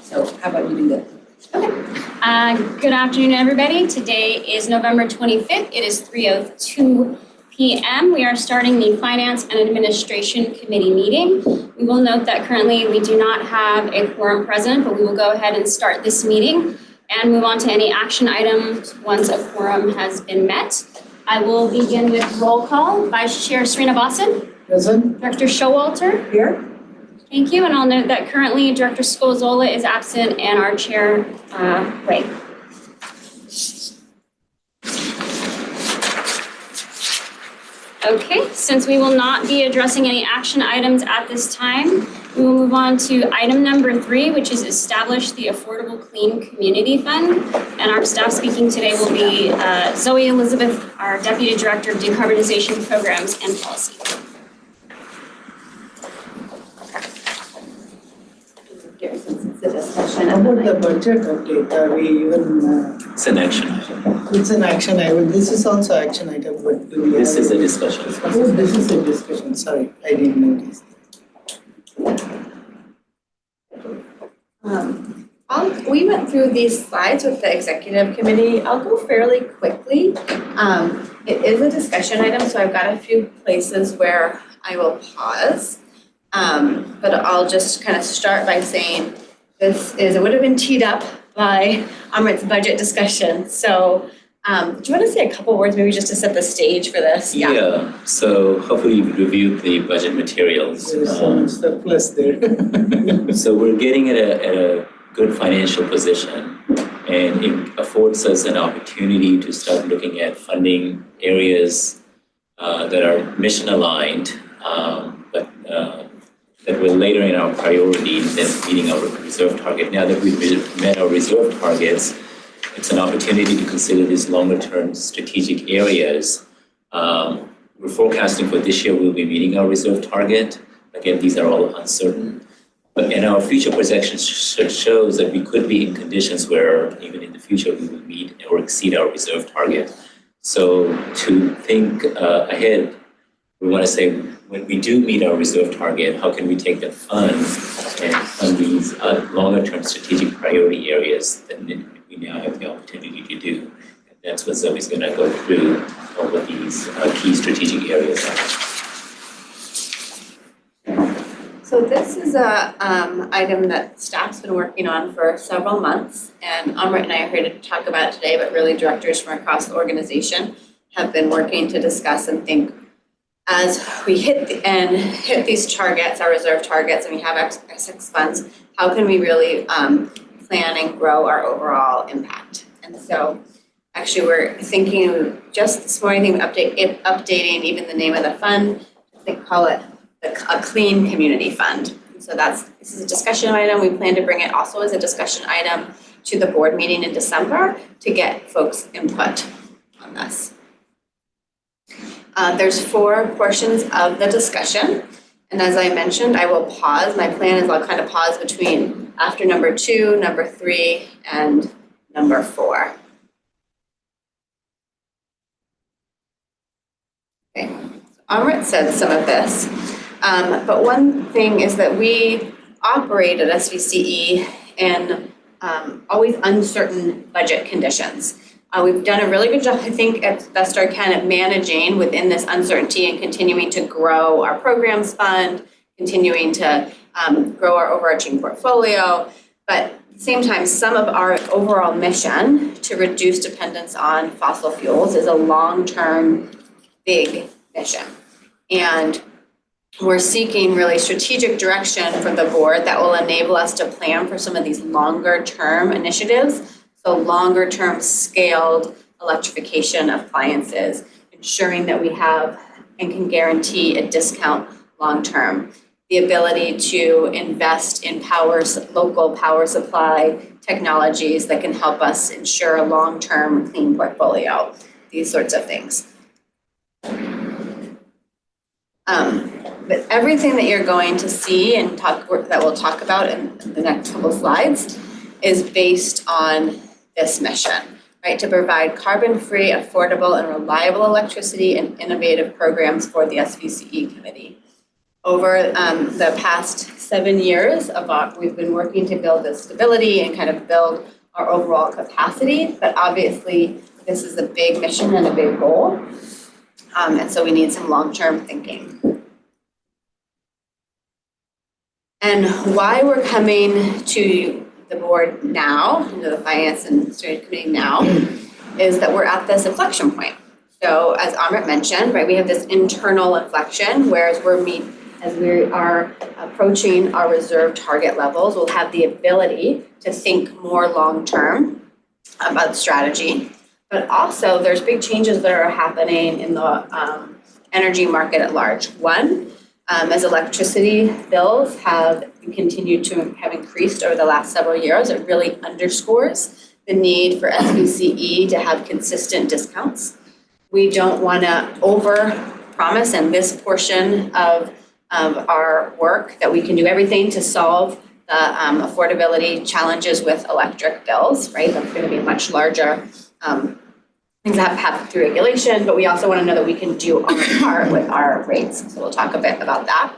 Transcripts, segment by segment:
So how about you do that? Okay. Good afternoon, everybody. Today is November 25th. It is 3:02 p.m. We are starting the Finance and Administration Committee meeting. We will note that currently we do not have a quorum present, but we will go ahead and start this meeting and move on to any action items once a quorum has been met. I will begin with roll call. Vice Chair Srinivasan. Present. Director Showalter. Here. Thank you, and I'll note that currently Director Scozola is absent and our Chair, Wei. Okay, since we will not be addressing any action items at this time, we will move on to item number 3, which is establish the Affordable Clean Community Fund. And our staff speaking today will be Zoe Elizabeth, our Deputy Director of Decarbonization Programs and Policy. Since it's a discussion. How about the budget update? Are we even? It's an action item. It's an action item. This is also action item, but do we This have is a discussion. Oh, this is a discussion. Sorry, I didn't notice. We went through these slides with the executive committee. I'll go fairly quickly. It is a discussion item, so I've got a few places where I will pause. But I'll just kind of start by saying it would have been teed up by Amrit's budget discussion. So do you want to say a couple words maybe just to set the stage for this? Yeah. So hopefully you've reviewed the budget materials. There's some surplus there. So we're getting at a good financial position, and it affords us an opportunity to start looking at funding areas that are mission aligned, but that were later in our priority than meeting our reserve target. Now that we've met our reserve targets, it's an opportunity to consider these longer term strategic areas. We're forecasting for this year we'll be meeting our reserve target. Again, these are all uncertain. But in our future projections shows that we could be in conditions where even in the future we will meet or exceed our reserve target. So to think ahead, we want to say when we do meet our reserve target, how can we take that fund and fund these longer term strategic priority areas that we now have the opportunity to do. And that's what Zoe's going to go through all of these key strategic areas. So this is a item that staff's been working on for several months, and Amrit and I are here to talk about it today, but really directors from across the organization have been working to discuss and think as we hit these targets, our reserve targets, and we have excess funds, how can we really plan and grow our overall impact? And so actually we're thinking just this morning, updating even the name of the fund, call it a clean community fund. So this is a discussion item. We plan to bring it also as a discussion item to the board meeting in December to get folks' input on this. There's 4 portions of the discussion. And as I mentioned, I will pause. My plan is I'll kind of pause between after number 2, number 3, and number 4. Okay, Amrit said some of this. But one thing is that we operate at SVCE in always uncertain budget conditions. We've done a really good job, I think, at best our can at managing within this uncertainty and continuing to grow our programs fund, continuing to grow our overarching portfolio. But at the same time, some of our overall mission to reduce dependence on fossil fuels is a long-term, big mission. And we're seeking really strategic direction from the board that will enable us to plan for some of these longer-term initiatives. So longer-term scaled electrification of appliances, ensuring that we have and can guarantee a discount long-term. The ability to invest in local power supply technologies that can help us ensure a long-term clean portfolio, these sorts of things. But everything that you're going to see and that we'll talk about in the next couple of slides is based on this mission, right? To provide carbon-free, affordable, and reliable electricity and innovative programs for the SVCE committee. over the past 7 years we've been working to build this stability and kind of build our overall capacity, but obviously this is a big mission and a big goal. And so we need some long-term thinking. And why we're coming to the board now, into the Finance and Strategy Committee now, is that we're at this inflection point. So as Amrit mentioned, right, we have this internal inflection, whereas as we are approaching our reserve target levels, we'll have the ability to think more long-term about strategy. But also there's big changes that are happening in the energy market at large. One, as electricity bills have continued to have increased over the last several years, it really underscores the need for SVCE to have consistent discounts. We don't want to over-promise in this portion of our work that we can do everything to solve the affordability challenges with electric bills, right? That's going to be much larger things that have through regulation, but we also want to know that we can do our part with our rates. So we'll talk a bit about that.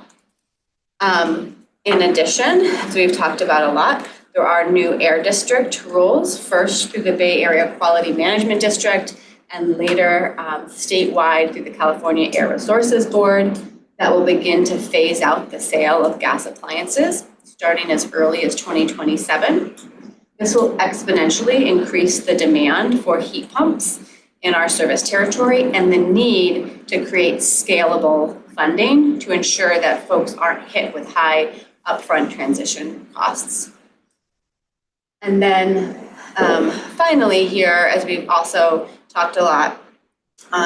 In addition, as we've talked about a lot, there are new air district rules, first through the Bay Area Quality Management District and later statewide through the California Air Resources Board that will begin to phase out the sale of gas appliances starting as early as 2027. This will exponentially increase the demand for heat pumps in our service territory and the need to create scalable funding to ensure that folks aren't hit with high upfront transition costs. And then finally here, as we've also talked a lot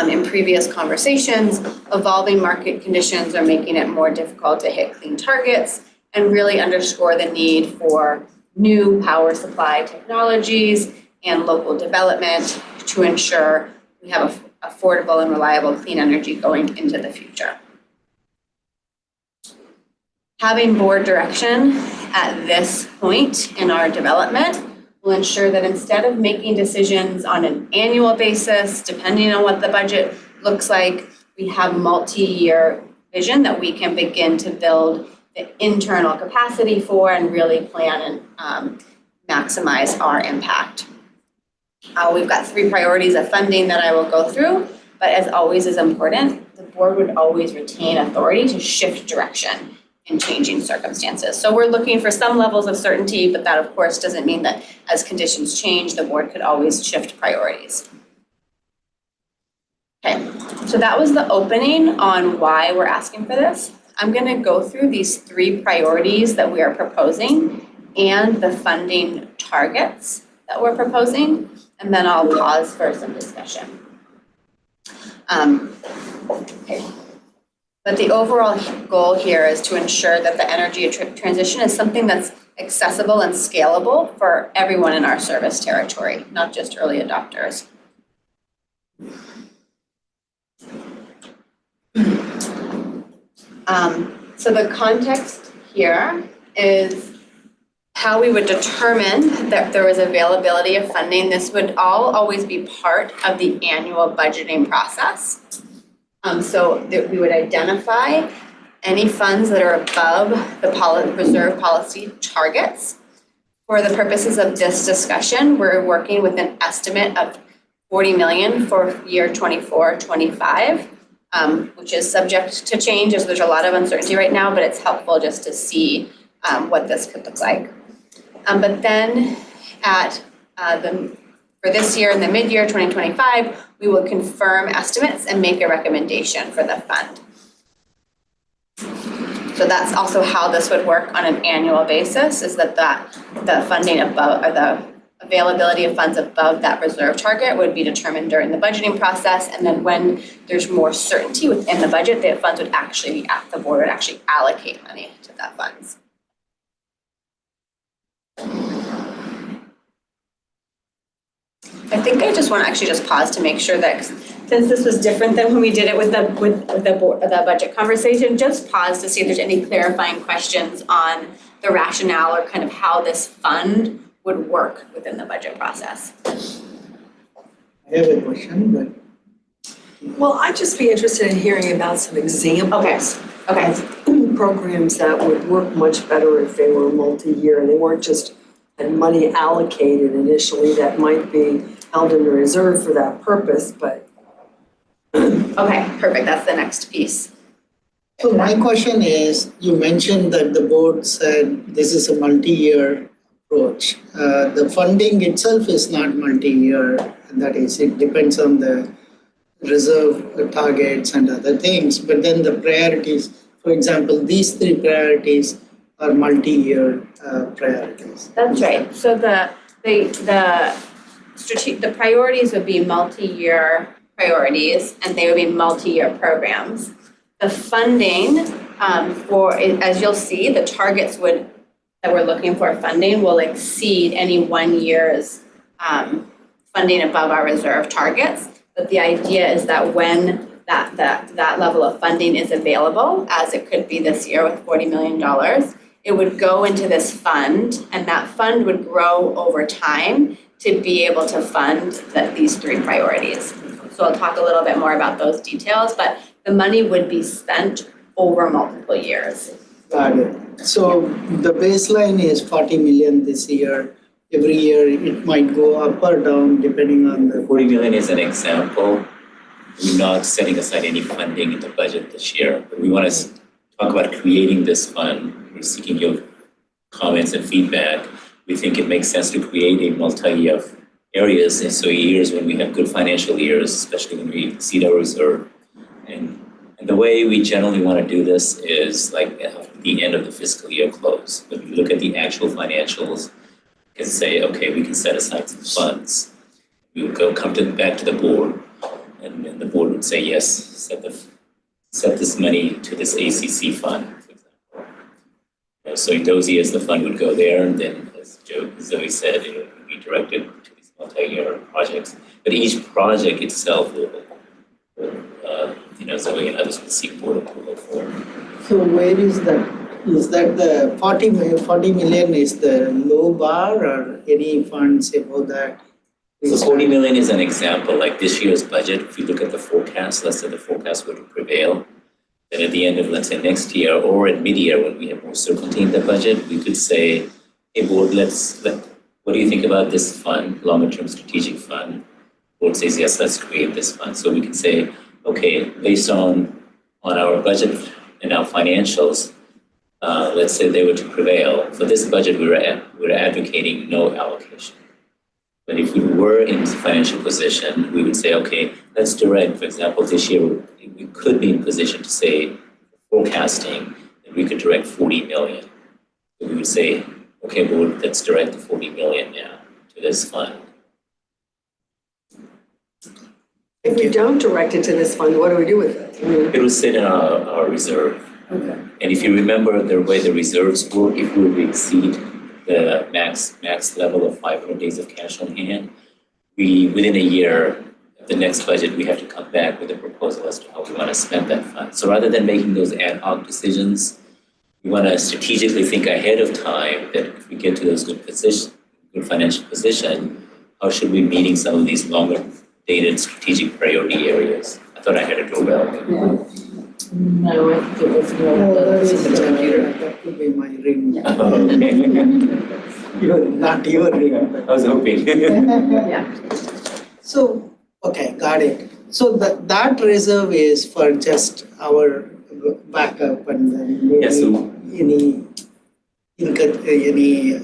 in previous conversations, evolving market conditions are making it more difficult to hit clean targets and really underscore the need for new power supply technologies and local development to ensure we have affordable and reliable clean energy going into the future. Having board direction at this point in our development will ensure that instead of making decisions on an annual basis, depending on what the budget looks like, we have multi-year vision that we can begin to build the internal capacity for and really plan and maximize our impact. We've got 3 priorities of funding that I will go through, but as always is important, the board would always retain authority to shift direction in changing circumstances. So we're looking for some levels of certainty, but that of course doesn't mean that as conditions change, the board could always shift priorities. Okay, so that was the opening on why we're asking for this. I'm going to go through these 3 priorities that we are proposing and the funding targets that we're proposing, and then I'll pause for some discussion. Okay. But the overall goal here is to ensure that the energy transition is something that's accessible and scalable for everyone in our service territory, not just early adopters. So the context here is how we would determine that there was availability of funding. This would always be part of the annual budgeting process. So that we would identify any funds that are above the reserve policy targets. For the purposes of this discussion, we're working with an estimate of $40 million for year 24-25. Which is subject to change as there's a lot of uncertainty right now, but it's helpful just to see what this could look like. But then for this year in the mid-year 2025, we will confirm estimates and make a recommendation for the fund. So that's also how this would work on an annual basis, is that the funding above, or the availability of funds above that reserve target would be determined during the budgeting process, and then when there's more certainty within the budget, the funds would actually be the board would actually allocate money to that funds. I think I just want to actually just pause to make sure that, since this was different than when we did it with the budget conversation, just pause to see if there's any clarifying questions on the rationale or kind of how this fund would work within the budget process. I have a question, but Well, I'd just be interested in hearing about some examples. Okay. Of programs that would work much better if they were multi-year. They weren't just had money allocated initially that might be held in reserve for that purpose, but Okay, perfect, that's the next piece. So my question is, you mentioned that the board said this is a multi-year approach. The funding itself is not multi-year, that is, it depends on the reserve targets and other things, but then the priorities, for example, these three priorities are multi-year priorities. That's right, so the priorities would be multi-year priorities, and they would be multi-year programs. The funding as you'll see, the targets that we're looking for funding will exceed any 1 year's funding above our reserve targets. But the idea is that when that level of funding is available, as it could be this year with $40 million, it would go into this fund, and that fund would grow over time to be able to fund these three priorities. So I'll talk a little bit more about those details, but the money would be spent over multiple years. Got it. So the baseline is 40 million this year. Every year it might go up or down depending on the. 40 million is an example. We're not setting aside any funding in the budget this year, but we want to talk about creating this fund. We're seeking your comments and feedback. We think it makes sense to create a multi-year areas, and so years when we have good financial years, especially when we exceed our reserve. And the way we generally want to do this is like at the end of the fiscal year close. When we look at the actual financials, we can say, okay, we can set aside some funds. We would come back to the board, and then the board would say, yes, set this money to this ACC fund, for example. So in those years, the fund would go there, and then, as Zoe said, it would be directed to these multi-year projects. But each project itself will Zoe and others will seek board approval for. So where is that? Is that the 40 million is the low bar or any funds above that? So 40 million is an example, like this year's budget, if you look at the forecast, let's say the forecast were to prevail, then at the end of, let's say, next year or at mid-year when we have more certainty in the budget, we could say, hey board, what do you think about this fund, longer-term strategic fund? Board says, yes, let's create this fund. So we can say, okay, based on our budget and our financials, let's say they were to prevail. For this budget, we're advocating no allocation. But if we were in financial position, we would say, okay, let's direct, for example, this year, we could be in position to say, forecasting, that we could direct 40 million. So we would say, okay, board, let's direct the 40 million now to this fund. if we don't direct it to this fund, what do we do with it? I mean, It will sit in our reserve. okay. And if you remember the way the reserves work, if we would exceed the max level of 500 days of cash on hand, within a year, the next budget, we have to come back with a proposal as to how we want to spend that fund. So rather than making those ad hoc decisions, we want to strategically think ahead of time that if we get to those good financial position, how should we be meeting some of these longer dated strategic priority areas? I thought I had a doorbell. No, I think it was That could be my ring. Not your ring. I was hoping. So, okay, got it. So that reserve is for just our backup and then maybe any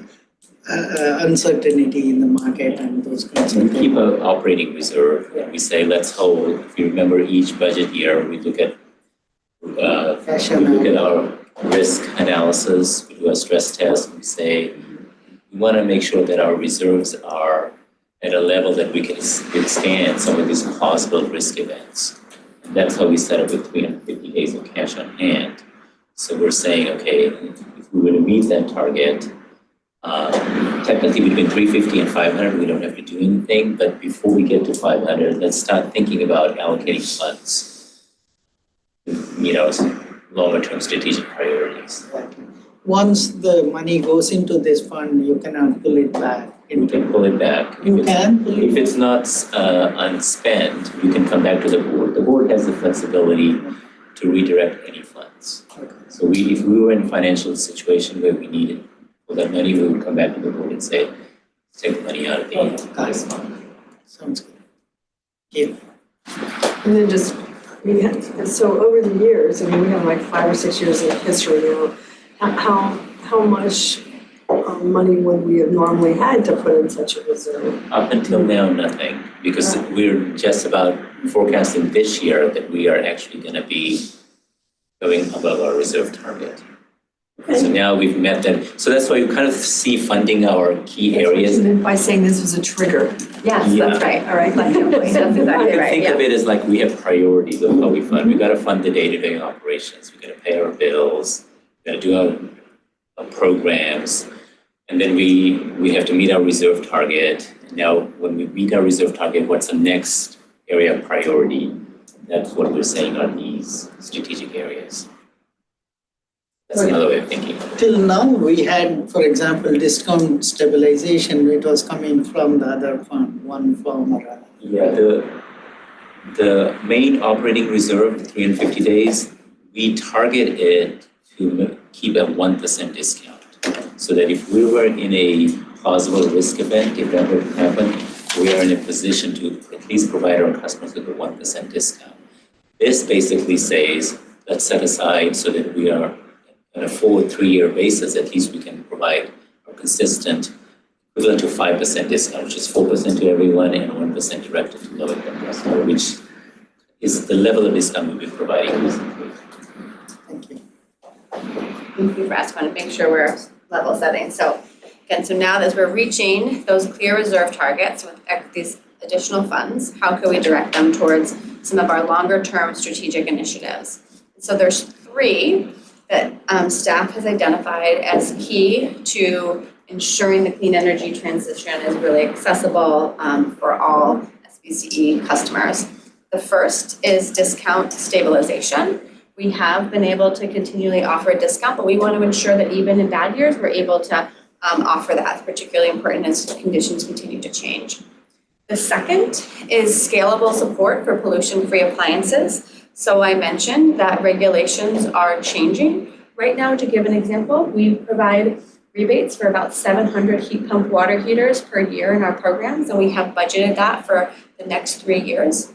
uncertainty in the market and those kinds of We things. keep an operating reserve. We say, let's hold, if you remember each budget year, we look at our risk analysis, we do a stress test, we say, we want to make sure that our reserves are at a level that we can withstand some of these possible risk events. And that's how we set up with 350 days of cash on hand. So we're saying, okay, if we were to meet that target, technically between 350 and 500, we don't have to do anything, but before we get to 500, let's start thinking about allocating funds, longer term strategic priorities. Once the money goes into this fund, you cannot pull it back. We can pull it back. If it's not unspent, you can come back to the board. The board has the flexibility to redirect any funds. So if we were in a financial situation where we needed all that money, we would come back to the board and say, take the money out of this fund. Sounds good. Yeah. And then just, so over the years, we have like 5 or 6 years of history now, how much money would we have normally had to put in such a reserve? Up until now, nothing, because we're just about forecasting this year that we are actually going to be going above our reserve target. So now we've met that. So that's why you kind of see funding our key areas. That's what you meant by saying this was a trigger. Yes, that's right. All right. That's exactly right, Think yeah. of it as like we have priorities of how we fund. We got to fund the day-to-day operations. We got to pay our bills. We got to do our programs. And then we have to meet our reserve target. And now when we meet our reserve target, what's the next area of priority? That's what we're saying are these strategic areas. That's another way of thinking. Till now, we had, for example, discount stabilization, it was coming from the other fund, one firm or another. Yeah, the main operating reserve, 350 days, we target it to keep a 1% discount. So that if we were in a possible risk event, if that were to happen, we are in a position to at least provide our customers with a 1% discount. This basically says, let's set aside so that we are on a full 3-year basis, at least we can provide a consistent equivalent to 5% discount, which is 4% to everyone and 1% directed to low income customer, which is the level of discount we've been providing recently. Thank you. Thank you for asking, to make sure we're level setting. So again, so now as we're reaching those clear reserve targets with these additional funds, how can we direct them towards some of our longer term strategic initiatives? So there's 3 that staff has identified as key to ensuring the clean energy transition is really accessible for all SVCE customers. The first is discount stabilization. We have been able to continually offer a discount, but we want to ensure that even in bad years, we're able to offer that. It's particularly important as conditions continue to change. The second is scalable support for pollution-free appliances. So I mentioned that regulations are changing. Right now, to give an example, we provide rebates for about 700 heat pump water heaters per year in our programs, and we have budgeted that for the next 3 years.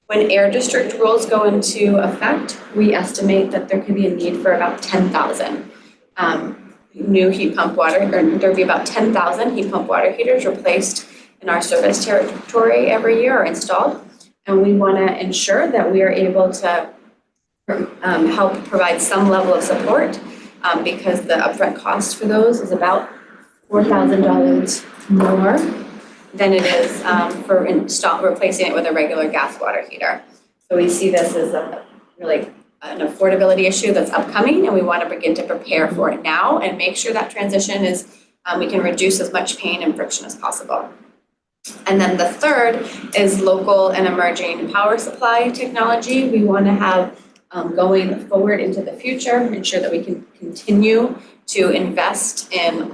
When air district rules go into effect, we estimate that there could be a need for about 10,000 new heat pump water, or there'll be about 10,000 heat pump water heaters replaced in our service territory every year or installed. And we want to ensure that we are able to help provide some level of support because the upfront cost for those is about $4,000 more than it is for replacing it with a regular gas water heater. So we see this as really an affordability issue that's upcoming, and we want to begin to prepare for it now and make sure that transition is, we can reduce as much pain and friction as possible. And then the third is local and emerging power supply technology. We want to have going forward into the future, ensure that we can continue to invest in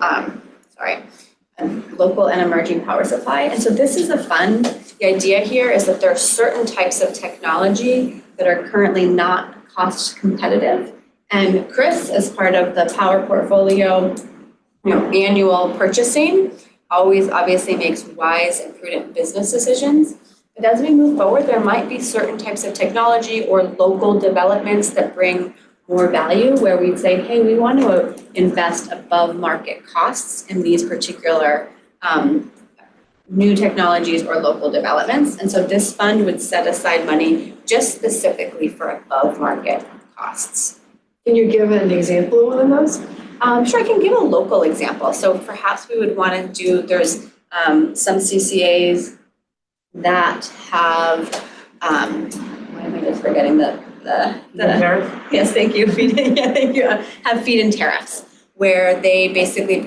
local and emerging power supply. And so this is a fund. The idea here is that there are certain types of technology that are currently not cost competitive. And Chris, as part of the power portfolio, annual purchasing, always obviously makes wise and prudent business decisions. But as we move forward, there might be certain types of technology or local developments that bring more value, where we'd say, hey, we want to invest above market costs in these particular new technologies or local developments. And so this fund would set aside money just specifically for above market costs. Can you give an example of one of those? Sure, I can give a local example. So perhaps we would want to do, there's some CCAs that have, why am I just forgetting the yes, thank you, have feed-in tariffs, where they basically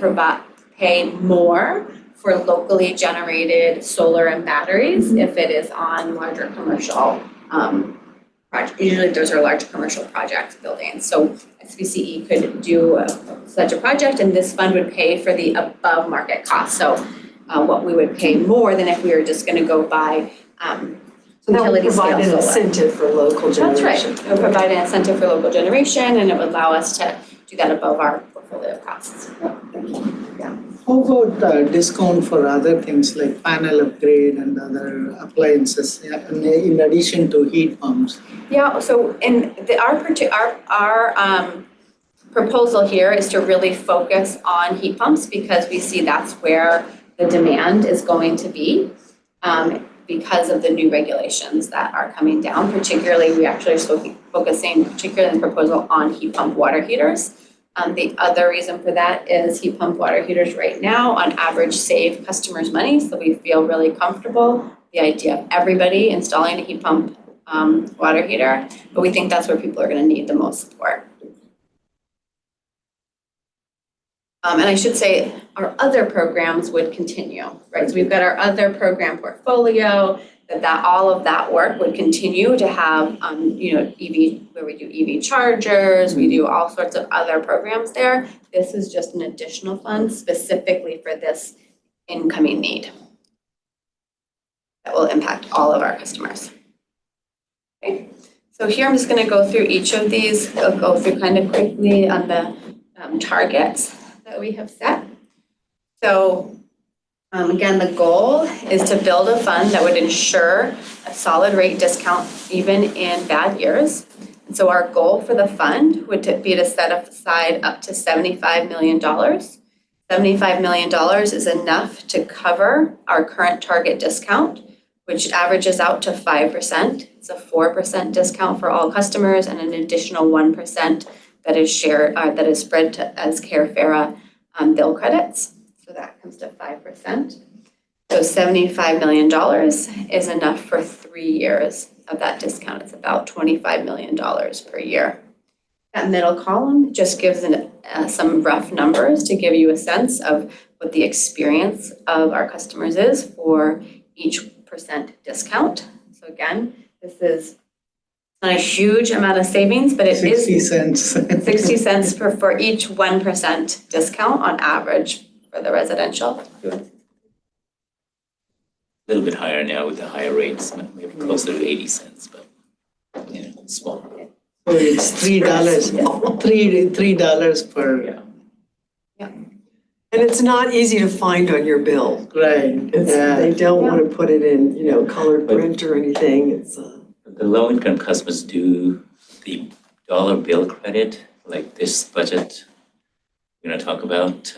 pay more for locally generated solar and batteries if it is on larger commercial projects. Usually those are large commercial projects buildings. So SVCE could do such a project, and this fund would pay for the above market cost. So what we would pay more than if we were just going to go buy That would utility scale provide an solar. incentive for local That's right. generation. It would provide an incentive for local generation, and it would allow us to do that above our portfolio costs. How about discount for other things like panel upgrade and other appliances in addition to heat pumps? Yeah, so in our proposal here is to really focus on heat pumps because we see that's where the demand is going to be because of the new regulations that are coming down. Particularly, we actually are focusing particularly in the proposal on heat pump water heaters. The other reason for that is heat pump water heaters right now on average save customers money, so we feel really comfortable the idea of everybody installing a heat pump water heater, but we think that's where people are going to need the most support. And I should say our other programs would continue, right? So we've got our other program portfolio, that all of that work would continue to have, EV, where we do EV chargers, we do all sorts of other programs there. This is just an additional fund specifically for this incoming need that will impact all of our customers. Okay, so here I'm just going to go through each of these. I'll go through kind of quickly on the targets that we have set. So again, the goal is to build a fund that would ensure a solid rate discount even in bad years. And so our goal for the fund would be to set aside up to $75 million. $75 million is enough to cover our current target discount, which averages out to 5%. It's a 4% discount for all customers and an additional 1% that is shared, that is spread as CareFera bill credits. So that comes to 5%. So $75 million is enough for 3 years of that discount. It's about $25 million per year. That middle column just gives some rough numbers to give you a sense of what the experience of our customers is for each % discount. So again, this is not a huge amount of savings, but it 60 cents. 60 cents for each 1% discount on average for the residential. A little bit higher now with the higher rates, maybe closer to 80 cents, but small. So it's $3, $3 per. Yeah. And it's not easy to find on your bill. Right. They don't want to put it in, colored print or anything. It's The low-income customers do the dollar bill credit, like this budget we're going to talk about.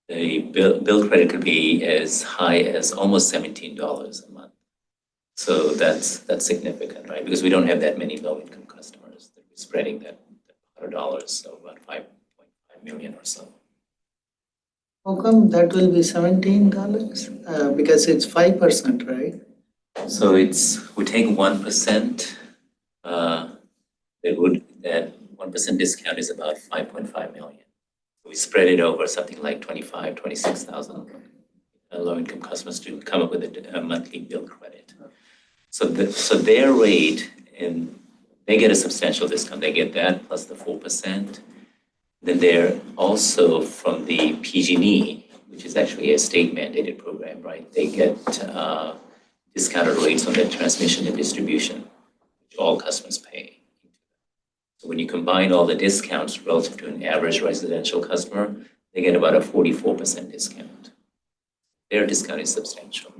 The bill credit could be as high as almost $17 a month. So that's significant, right? Because we don't have that many low-income customers. We're spreading that $100, so about 5.5 million or so. How come that will be $17? Because it's 5%, right? So we take 1%. That 1% discount is about 5.5 million. We spread it over something like 26,000 low-income customers to come up with a monthly bill credit. So their rate, and they get a substantial discount. They get that plus the 4%. Then they're also from the PG&E, which is actually a state mandated program, right? They get discounted rates on their transmission and distribution, which all customers pay. So when you combine all the discounts relative to an average residential customer, they get about a 44% discount. Their discount is substantial.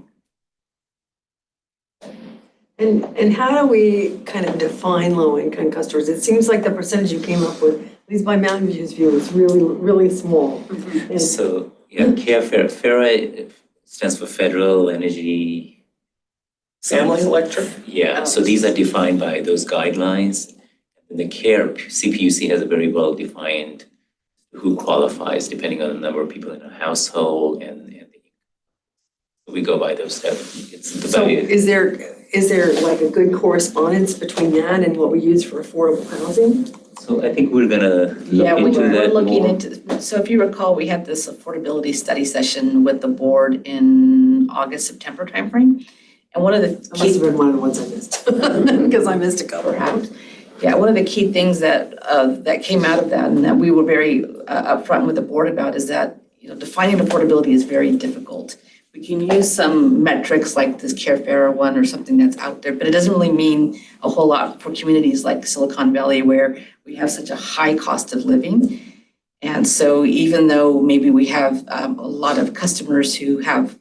And how do we kind of define low-income customers? It seems like the percentage you came up with, at least by Mountain View's view, is really, really small. Mm-hmm. So CareFera, FERA stands for Federal Energy Family Electric? Yeah, so these are defined by those guidelines. And the CPUC has a very well-defined who qualifies depending on the number of people in a household and we go by those steps. So is there like a good correspondence between that and what we use for affordable housing? So I think we're gonna look into that we're looking more. into, so if you recall, we had this affordability study session with the board in August, September timeframe. And one of the That must have been one of the ones I missed, because I missed a couple. perhaps. Yeah, one of the key things that came out of that and that we were very upfront with the board about is that, defining affordability is very difficult. we can use some metrics like this CareFairer one or something that's out there, but it doesn't really mean a whole lot for communities like Silicon Valley where we have such a high cost of living. And so even though maybe we have a lot of customers who have,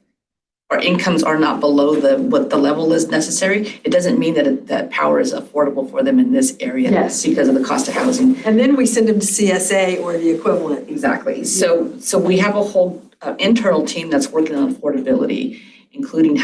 our incomes are not below what the level is necessary, it doesn't mean that power is affordable for them in this area. Yes. Because of the cost of housing. And then we send them to CSA or the equivalent. Exactly. So we have a whole internal team that's working on affordability, including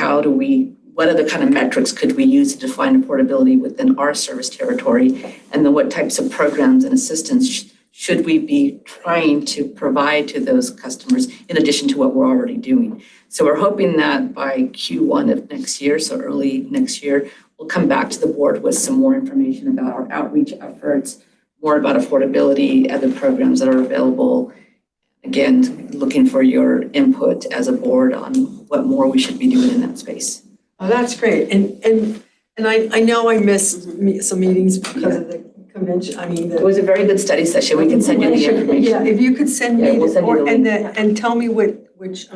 what other kind of metrics could we use to define affordability within our service territory, and then what types of programs and assistance should we be trying to provide to those customers in addition to what we're already doing. So we're hoping that by Q1 of next year, so early next year, we'll come back to the board with some more information about our outreach efforts, more about affordability, other programs that are available. Again, looking for your input as a board on what more we should be doing in that space. Oh, that's great. And I know I missed some meetings because of the convention, It was a very good study session. We can send you the information. Yeah, if you could send me, we'll send you the link. and tell me which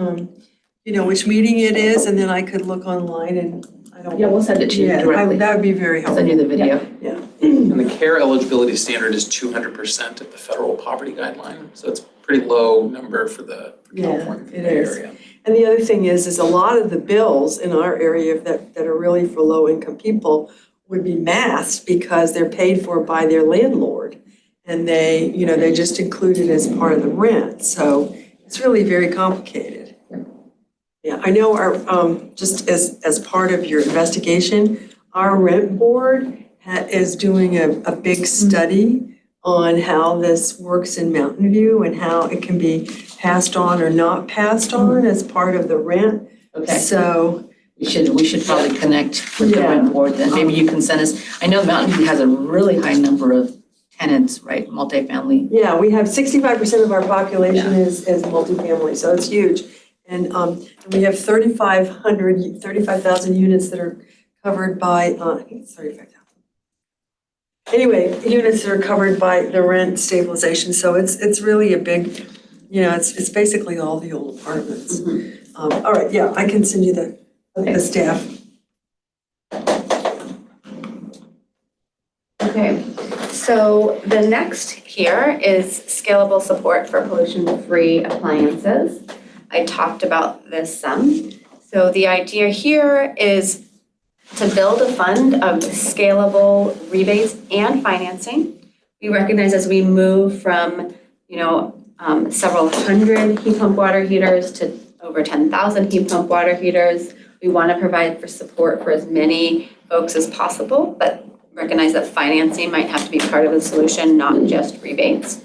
meeting it is, and then I could look online and I don't. Yeah, we'll send it to you directly. That would be very I'll helpful. send you the video. Yeah. And the care eligibility standard is 200% of the federal poverty guideline. So it's a pretty low number for California, it Bay is. Area. And the other thing is a lot of the bills in our area that are really for low income people would be masked because they're paid for by their landlord. And they just include it as part of the rent. So it's really very complicated. Yeah, I know just as part of your investigation, our rent board is doing a big study on how this works in Mountain View and how it can be passed on or not passed on as part of the rent. Okay. So We should probably connect with the Yeah. rent board, then maybe you can send us, I know Mountain View has a really high number of tenants, right, multifamily. yeah, we have 65% of our population is multifamily, so it's huge. And we have 35,000 units that are covered by, I think it's 35,000. Anyway, units that are covered by the rent stabilization, so it's really a big, it's basically all the old apartments. All right, yeah, I can send you the staff. Okay, so the next here is scalable support for pollution-free appliances. I talked about this some. So the idea here is to build a fund of scalable rebates and financing. We recognize as we move from, several hundred heat pump water heaters to over 10,000 heat pump water heaters, we want to provide for support for as many folks as possible, but recognize that financing might have to be part of the solution, not just rebates.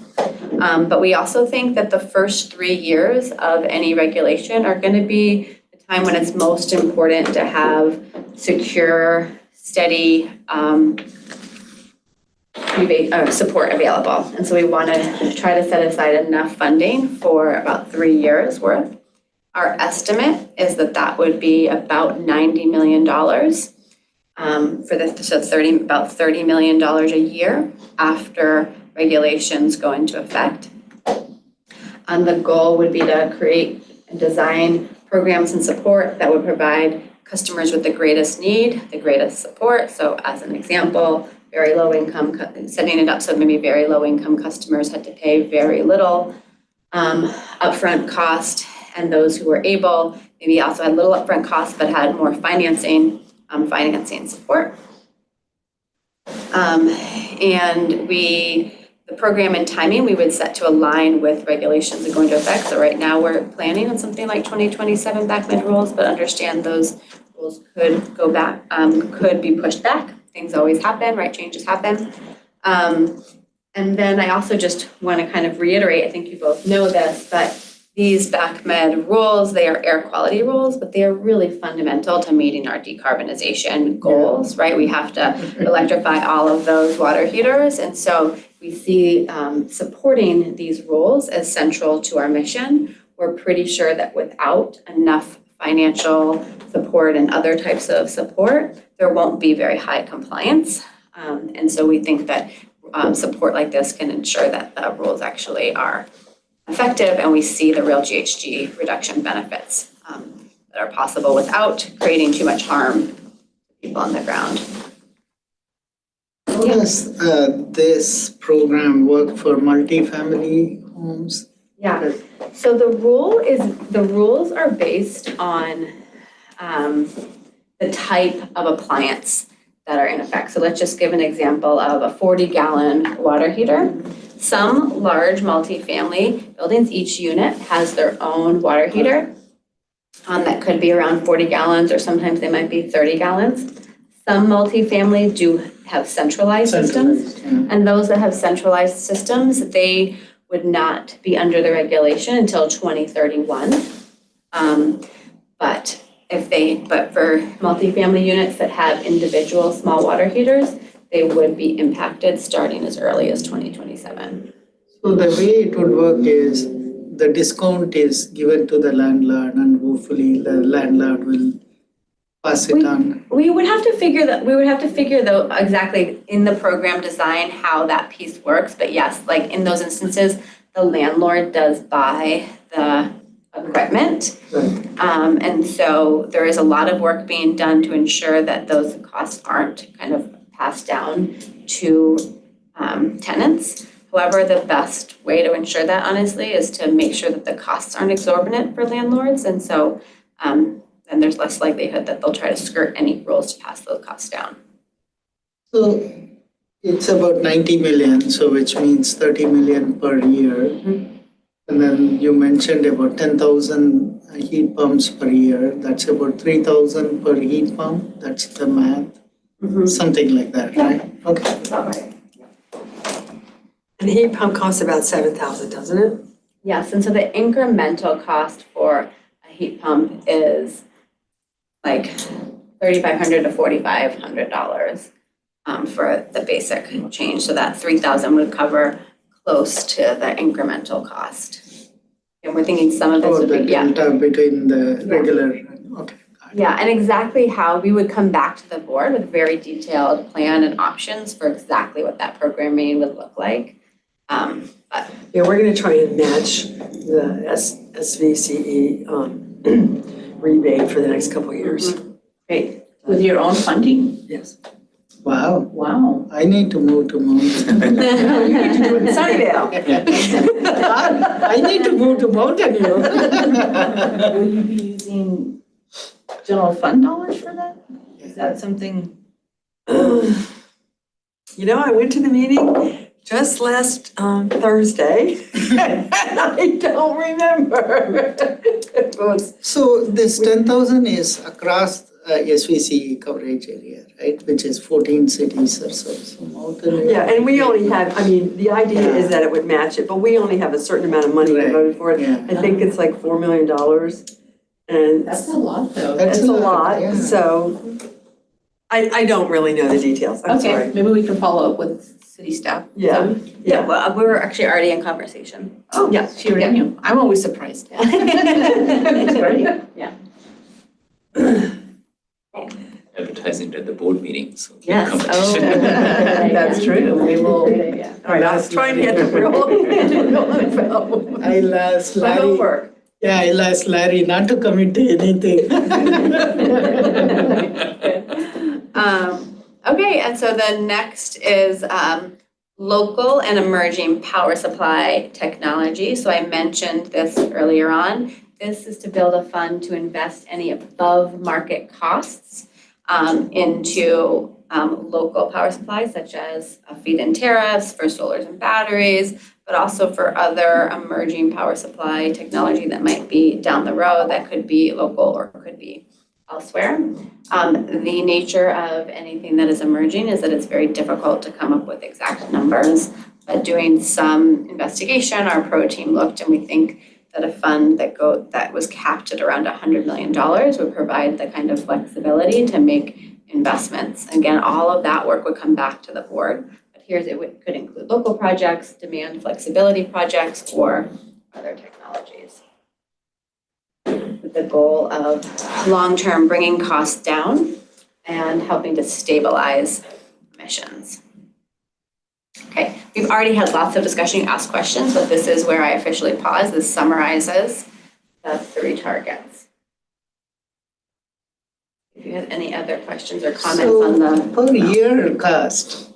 But we also think that the first 3 years of any regulation are going to be the time when it's most important to have secure, steady rebate support available. And so we want to try to set aside enough funding for about 3 years worth. Our estimate is that would be about $90 million about $30 million a year after regulations go into effect. And the goal would be to create and design programs and support that would provide customers with the greatest need, the greatest support. So as an example, very low income, setting it up so maybe very low income customers had to pay very little upfront cost, and those who were able maybe also had little upfront cost but had more financing support. And the program and timing we would set to align with regulations that go into effect. So right now we're planning on something like 2027 backend rules, but understand those rules could go back, could be pushed back. Things always happen, right? Changes happen. And then I also just want to kind of reiterate, I think you both know this, but these BACMed rules, they are air quality rules, but they are really fundamental to meeting our decarbonization goals, right? We have to electrify all of those water heaters. And so we see supporting these rules as central to our mission. We're pretty sure that without enough financial support and other types of support, there won't be very high compliance. And so we think that support like this can ensure that the rules actually are effective and we see the real GHG reduction benefits. that are possible without creating too much harm to people on the ground. How does this program work for multifamily homes? Yeah, so the rules are based on the type of appliance that are in effect. So let's just give an example of a 40-gallon water heater. Some large multifamily buildings, each unit has their own water heater that could be around 40 gallons, or sometimes they might be 30 gallons. Some multifamily do have centralized systems, and those that have centralized systems, they would not be under the regulation until 2031. But for multifamily units that have individual small water heaters, they would be impacted starting as early as 2027. So the way it would work is the discount is given to the landlord, and hopefully the landlord will pass it on. We would have to figure though exactly in the program design how that piece works. But yes, like in those instances, the landlord does buy the equipment. Right. And so there is a lot of work being done to ensure that those costs aren't kind of passed down to tenants. However, the best way to ensure that honestly is to make sure that the costs aren't exorbitant for landlords. And so then there's less likelihood that they'll try to skirt any rules to pass those costs down. So it's about 90 million, so which means 30 million per year. And then you mentioned about 10,000 heat pumps per year. That's about 3,000 per heat pump. That's the math. Something like that, right? Okay. That's about right. And a heat pump costs about 7,000, doesn't it? Yes, and so the incremental cost for a heat pump is like $3,500 to $4,500 for the basic change. So that 3,000 would cover close to the incremental cost. And we're thinking some of this would The be, delta between the regular, okay. Yeah, and exactly how we would come back to the board with a very detailed plan and options for exactly what that programming would look like. Yeah, we're gonna try and match the SVCE rebate for the next couple of years. Great, with your own funding? Yes. Wow, Wow. I need to move to mountain. You need to do it in Sunnydale. I need to move to Mountain View. Will you be using general fund dollars for that? Is that something? You know, I went to the meeting just last Thursday, and I don't remember. It was, So this 10,000 is across SVCE coverage area, right? Which is 14 cities or so. So Mountain View. yeah, and we only have, I mean, the idea is that it would match it, but we only have a certain amount of money we Right, voted for it. yeah. I think it's like $4 million, and That's a lot though. That's it's a lot, yeah. so I don't really know the details, I'm Okay, sorry. maybe we can follow up with city staff. Yeah, yeah, well, we were actually already in conversation. Oh, yeah, she already knew. I'm always surprised. That's great. Yeah. Advertising at the board meeting, so. Yes. competition. That's true. We will. all right, I was trying to get the real info. I'll ask My Larry. homework. Yeah, I'll ask Larry not to commit to anything. Okay, and so the next is local and emerging power supply technology. So I mentioned this earlier on. This is to build a fund to invest any above market costs into local power supplies, such as feed-in tariffs for solars and batteries, but also for other emerging power supply technology that might be down the road that could be local or could be elsewhere. The nature of anything that is emerging is that it's very difficult to come up with exact numbers, but doing some investigation, our pro team looked and we think that a fund that was capped at around $100 million would provide the kind of flexibility to make investments. Again, all of that work would come back to the board, but could include local projects, demand flexibility projects, or other technologies. With the goal of long-term bringing costs down and helping to stabilize emissions. Okay, we've already had lots of discussion, you asked questions, but this is where I officially pause. This summarizes the 3 targets. If you had any other questions or comments on the. Per year cost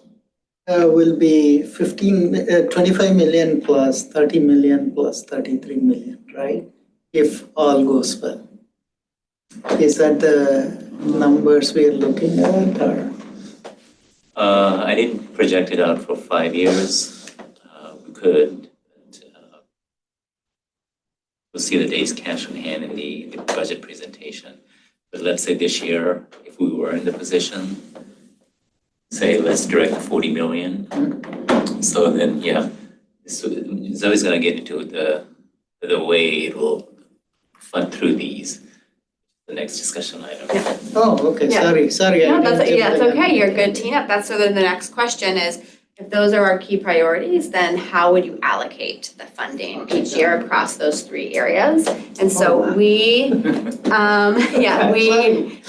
will be 25 million plus 30 million plus 33 million, right? If all goes well. Is that the numbers we are looking at or? I didn't project it out for 5 years. We could, but, we'll see the days cash on hand in the budget presentation. But let's say this year, if we were in the position, say let's direct 40 million. So then, yeah, it's always gonna get into the way it will fund through these. The next discussion item. Oh, okay, Yeah. sorry. No, I didn't get it's that. okay, you're good, Tina. That's so then the next question is, if those are our key priorities, then how would you allocate the funding each year across those 3 areas? And so we, we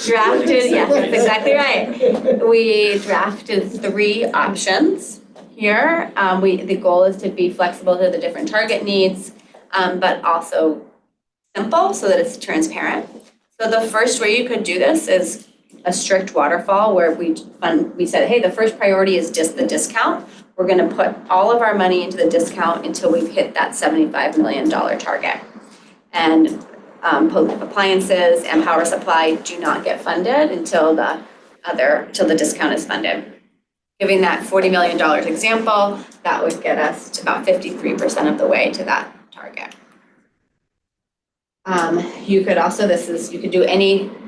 drafted, yes, that's exactly right. We drafted 3 options here. The goal is to be flexible to the different target needs, but also simple so that it's transparent. So the first way you could do this is a strict waterfall where we said, hey, the first priority is just the discount. We're gonna put all of our money into the discount until we've hit that $75 million target. And appliances and power supply do not get funded until the discount is funded. Giving that $40 million example, that would get us to about 53% of the way to that target. You could also, you could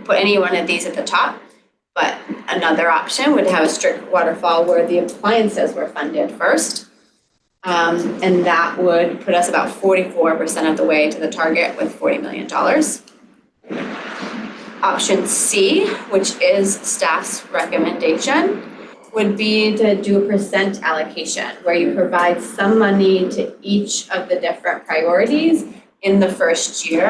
put any one of these at the top, but another option would have a strict waterfall where the appliances were funded first. And that would put us about 44% of the way to the target with $40 million. Option C, which is staff's recommendation, would be to do a percent allocation where you provide some money to each of the different priorities in the first year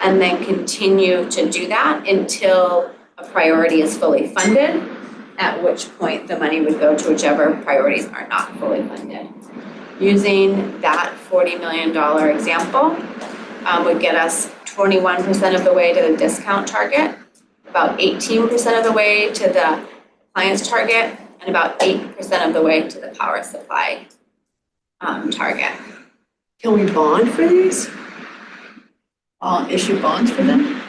and then continue to do that until a priority is fully funded, at which point the money would go to whichever priorities are not fully funded. Using that $40 million example would get us 21% of the way to the discount target, about 18% of the way to the appliance target, and about 8% of the way to the power supply target. Can we bond for these? Issue bonds for them?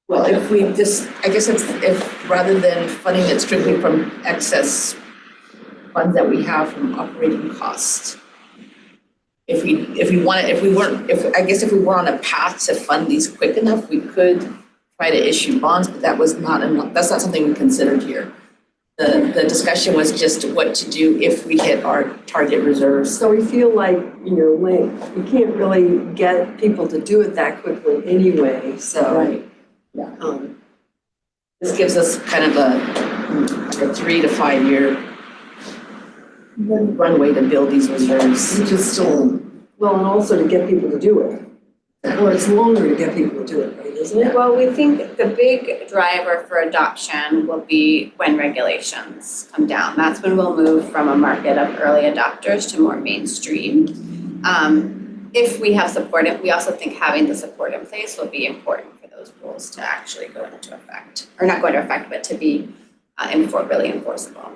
Well, if we just, I guess if rather than funding it strictly from excess funds that we have from operating costs, if we were on a path to fund these quick enough, we could try to issue bonds, but that's not something we considered here. The discussion was just what to do if we hit our target reserves. So we feel like you're linked. You can't really get people to do it that quickly anyway, so. Right. Yeah. This gives us kind of a 3 to 5 year runway to build these reserves. Which is still, well, and also to get people to do it. Well, it's longer to get people to do it, right, isn't it? Well, we think the big driver for adoption will be when regulations come down. That's when we'll move from a market of early adopters to more mainstream. If we have support, we also think having the support in place will be important for those rules to actually go into effect, or not go into effect, but to be really enforceable.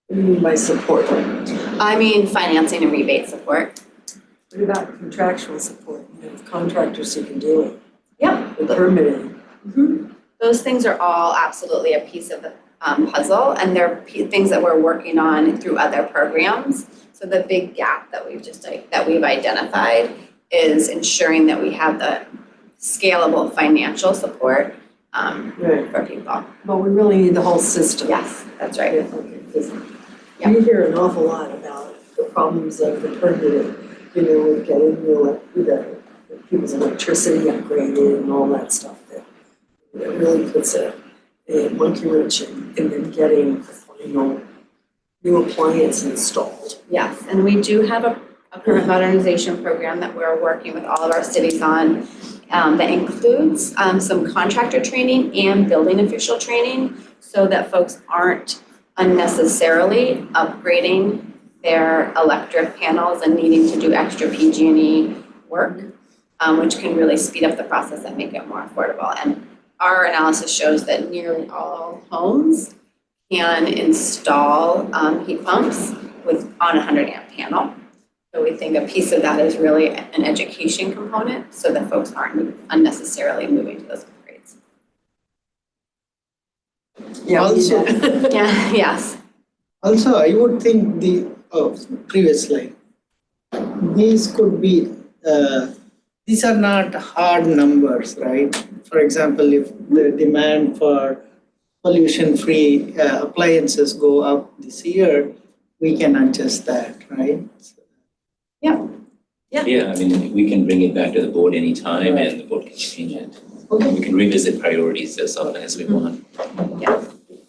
What do you mean by support? I mean financing and rebate support. What about contractual support? You know, contractors who can do it. Yep. The permitting. Mm-hmm. Those things are all absolutely a piece of the puzzle, and they're things that we're working on through other programs. So the big gap that we've identified is ensuring that we have the scalable financial support Right. for people. But we really need the whole system. Yes, that's right. Okay, 'cause we hear an awful lot about the problems of the permitting, you know, with getting the people's electricity upgraded and all that stuff that really puts a monkey wrench in then getting the final new appliance installed. Yes, and we do have a permit modernization program that we're working with all of our cities on that includes some contractor training and building official training so that folks aren't unnecessarily upgrading their electric panels and needing to do extra PG&E work. which can really speed up the process and make it more affordable. And our analysis shows that nearly all homes can install heat pumps on a 100 amp panel. So we think a piece of that is really an education component so that folks aren't unnecessarily moving to those upgrades. Yeah, we Also- should. Yeah, yes. Also, I would think previous slide, these could be, these are not hard numbers, right? For example, if the demand for pollution-free appliances go up this year, we can adjust that, right? Yeah, I mean, we can bring it back to the board anytime and the board can change it. Okay. We can revisit priorities as often as we want.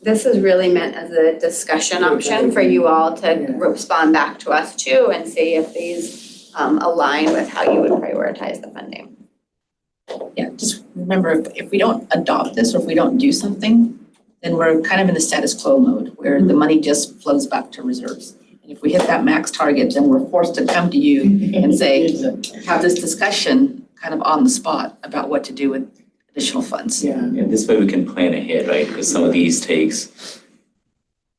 This is really meant as a discussion option for you all to respond back to us too and see if these align with how you would prioritize the funding. Yeah, just remember, if we don't adopt this or if we don't do something, then we're kind of in the status quo mode where the money just flows back to reserves. And if we hit that max target, then we're forced to come to you and say, Exactly. have this discussion kind of on the spot about what to do with additional funds. Yeah. And this way we can plan ahead, right? Because some of these takes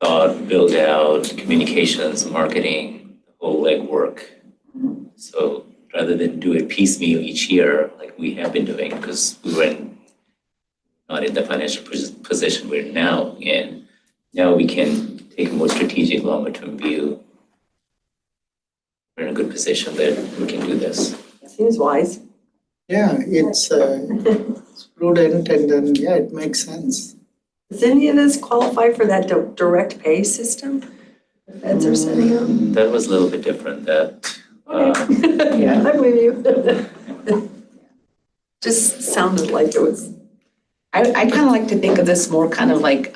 thought, build out, communications, marketing, the whole legwork. So rather than do it piecemeal each year like we have been doing, because we were not in the financial position we're now in, now we can take a more strategic, longer term view. We're in a good position that we can do this. Seems wise. Yeah, it's prudent and then, yeah, it makes sense. Does any of this qualify for that direct pay system the feds are setting up? That was a little bit different, that, Yeah, I'm with you. Just sounded like it was. I kind of like to think of this more kind of like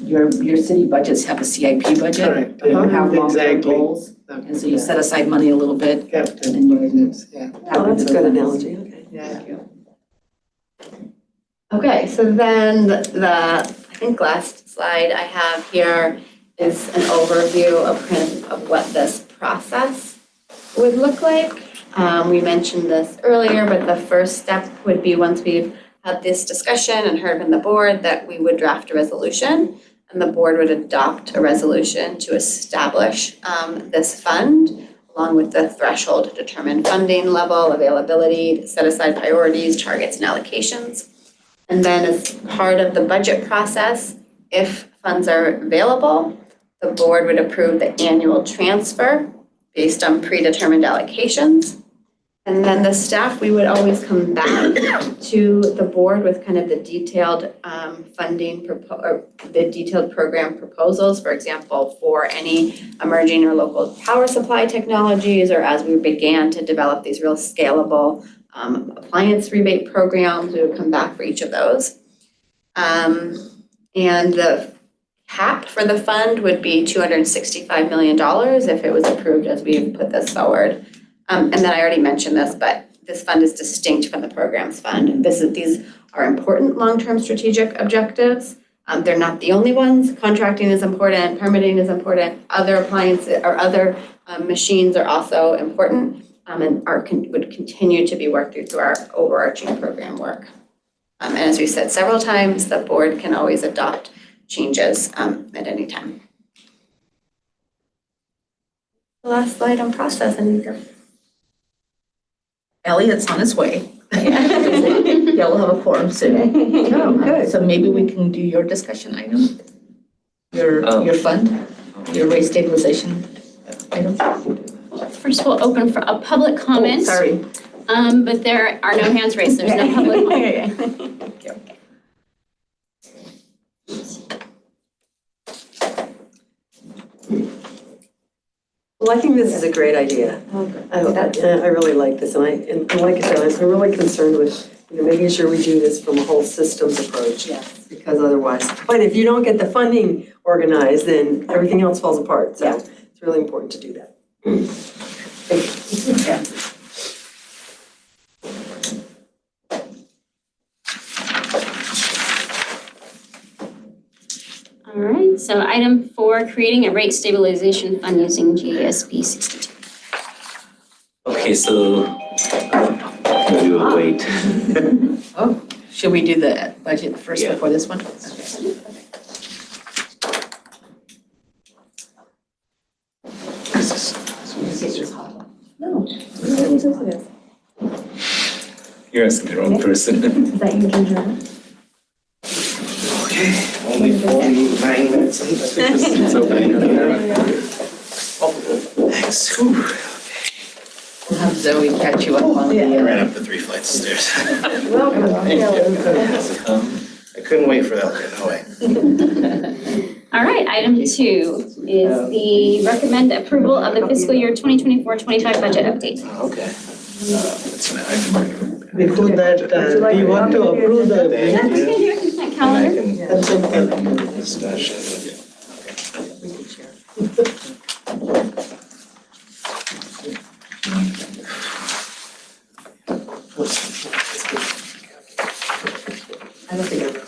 your city budgets have a CIP budget. Correct, You yeah, have long-term exactly. goals. And so you set aside money a little bit. Capital And you- budgets, yeah. Oh, that's a good analogy, okay. Yeah. Okay, so then I think last slide I have here is an overview of kind of what this process would look like. We mentioned this earlier, but the first step would be once we've had this discussion and heard from the board that we would draft a resolution and the board would adopt a resolution to establish this fund along with the threshold to determine funding level, availability, set aside priorities, targets, and allocations. And then as part of the budget process, if funds are available, the board would approve the annual transfer based on predetermined allocations. And then the staff, we would always come back to the board with kind of the detailed the detailed program proposals, for example, for any emerging or local power supply technologies, or as we began to develop these real scalable appliance rebate programs, we would come back for each of those. And the cap for the fund would be $265 million if it was approved as we put this forward. And then I already mentioned this, but this fund is distinct from the programs fund. These are important long-term strategic objectives. They're not the only ones. Contracting is important, permitting is important, other appliances or other machines are also important and would continue to be worked through our overarching program work. And as we said several times, the board can always adopt changes at any time. The last slide on process, and Elliot's on his way. Yeah, we'll have a forum soon. Oh, good. So maybe we can do your discussion item, your fund, your rate stabilization item. First, we'll open for a public comment. Oh, sorry. But there are no hands raised, there's no public comment. Well, I think this is a great idea. I really like this, and like I said, I'm really concerned with, making sure we do this from a whole systems approach. Yes. Because otherwise, but if you don't get the funding organized, then everything else falls apart, so it's really important to do that. Yeah. All right, so item 4, creating a rate stabilization fund using GSB 62. Okay, so will wait. Oh, should we do the budget first Yeah. before this one? No. You're asking the wrong person. Is that you, Ginger? Okay, only 49 minutes in. It's open. Thanks. Whew. We'll have Zoe catch you up on I the, ran up the 3 flights of stairs. Welcome. I couldn't wait for that, no way. All right, item 2 is the recommend approval of the fiscal year 2024-25 budget update. Okay. That's an item. Before that, do you want to approve the? Thank We you. can do a consent And I calendar. can That's okay. have a discussion. We can share. I don't think I remember.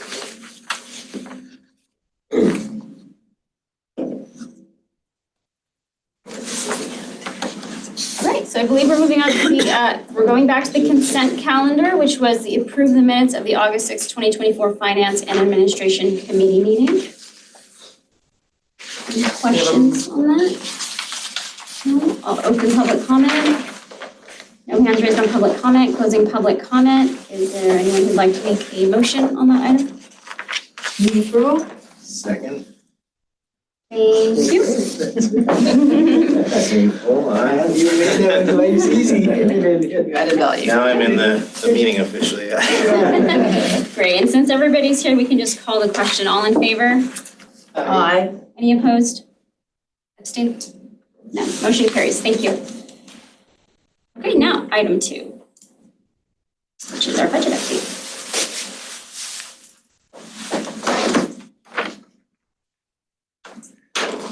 All right, so I believe we're moving on to the, we're going back to the consent calendar, which was the approve the minutes of the August 6, 2024 Finance and Administration Committee meeting. Any questions on that? No, I'll open public comment. No hands raised on public comment, closing public comment. Is there anyone who'd like to make a motion on that item? Move approval? Second. Thank you. Painful, huh? You made our lives easy. you added value. Now I'm in the meeting officially. Great, and since everybody's here, we can just call the question. All in favor? Aye. Any opposed? Abstain? No, motion carries. Thank you. Okay, now, item 2, which is our budget update.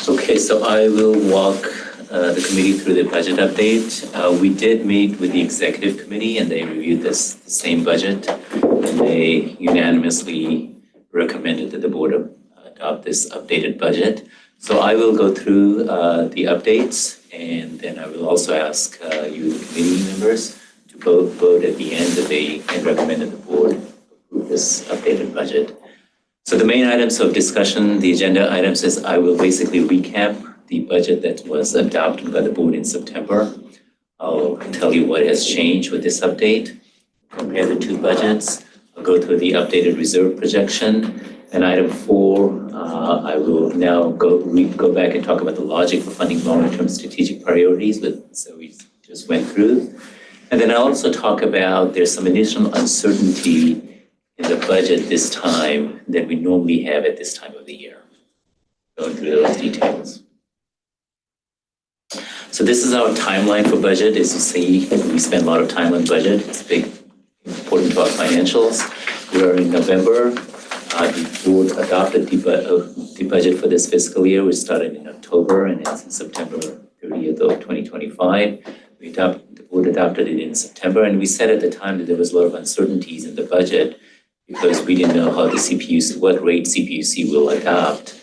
Okay, so I will walk the committee through the budget update. We did meet with the executive committee and they reviewed the same budget. And they unanimously recommended that the board adopt this updated budget. So I will go through the updates and then I will also ask you, the committee members, to vote at the end that they can recommend that the board approve this updated budget. So the main items of discussion, the agenda items, is I will basically recap the budget that was adopted by the board in September. I'll tell you what has changed with this update, compare the two budgets. I'll go through the updated reserve projection. And item 4, I will now go back and talk about the logic for funding long-term strategic priorities so we just went through. And then I'll also talk about there's some additional uncertainty in the budget this time than we normally have at this time of the year. Going through those details. So this is our timeline for budget. As you see, we spend a lot of time on budget. It's big, important to our financials. We are in November. The board adopted the budget for this fiscal year, which started in October and ends in September 30th of 2025. The board adopted it in September, and we said at the time that there was a lot of uncertainties in the budget because we didn't know how the CPUC, what rate CPUC will adopt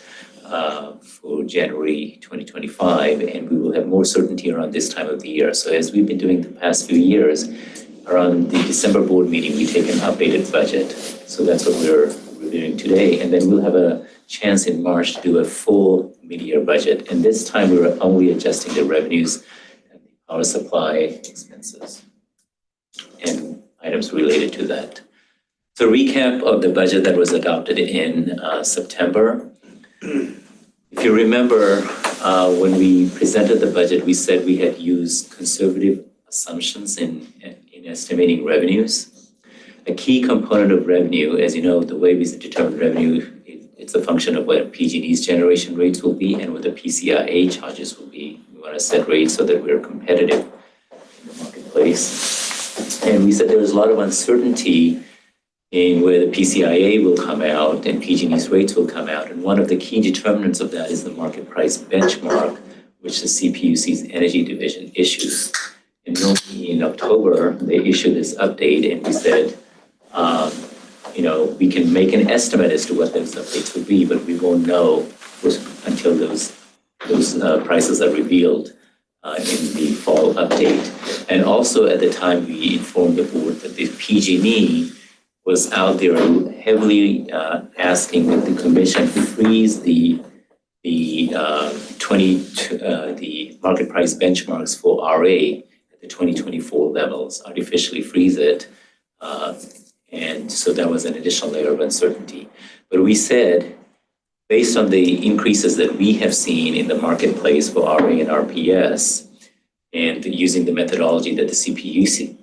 for January 2025, and we will have more certainty around this time of the year. So as we've been doing the past few years, around the December board meeting, we take an updated budget. So that's what we're reviewing today, and then we'll have a chance in March to do a full mid-year budget. And this time we're only adjusting the revenues and the power supply expenses and items related to that. So recap of the budget that was adopted in September. If you remember, when we presented the budget, we said we had used conservative assumptions in estimating revenues. A key component of revenue, as you know, the way we determine revenue, it's a function of what PG&E's generation rates will be and what the PCIA charges will be. We want to set rates so that we're competitive in the marketplace. And we said there was a lot of uncertainty in where the PCIA will come out and PG&E's rates will come out. And one of the key determinants of that is the market price benchmark, which the CPUC's energy division issues. And normally in October, they issued this update and we said, we can make an estimate as to what those updates will be, but we won't know until those prices are revealed in the fall update. And also at the time, we informed the board that the PG&E was out there heavily asking that the commission freeze the market price benchmarks for RA at the 2024 levels, artificially freeze it. And so that was an additional layer of uncertainty. But we said, based on the increases that we have seen in the marketplace for RA and RPS, and using the methodology that the CPUC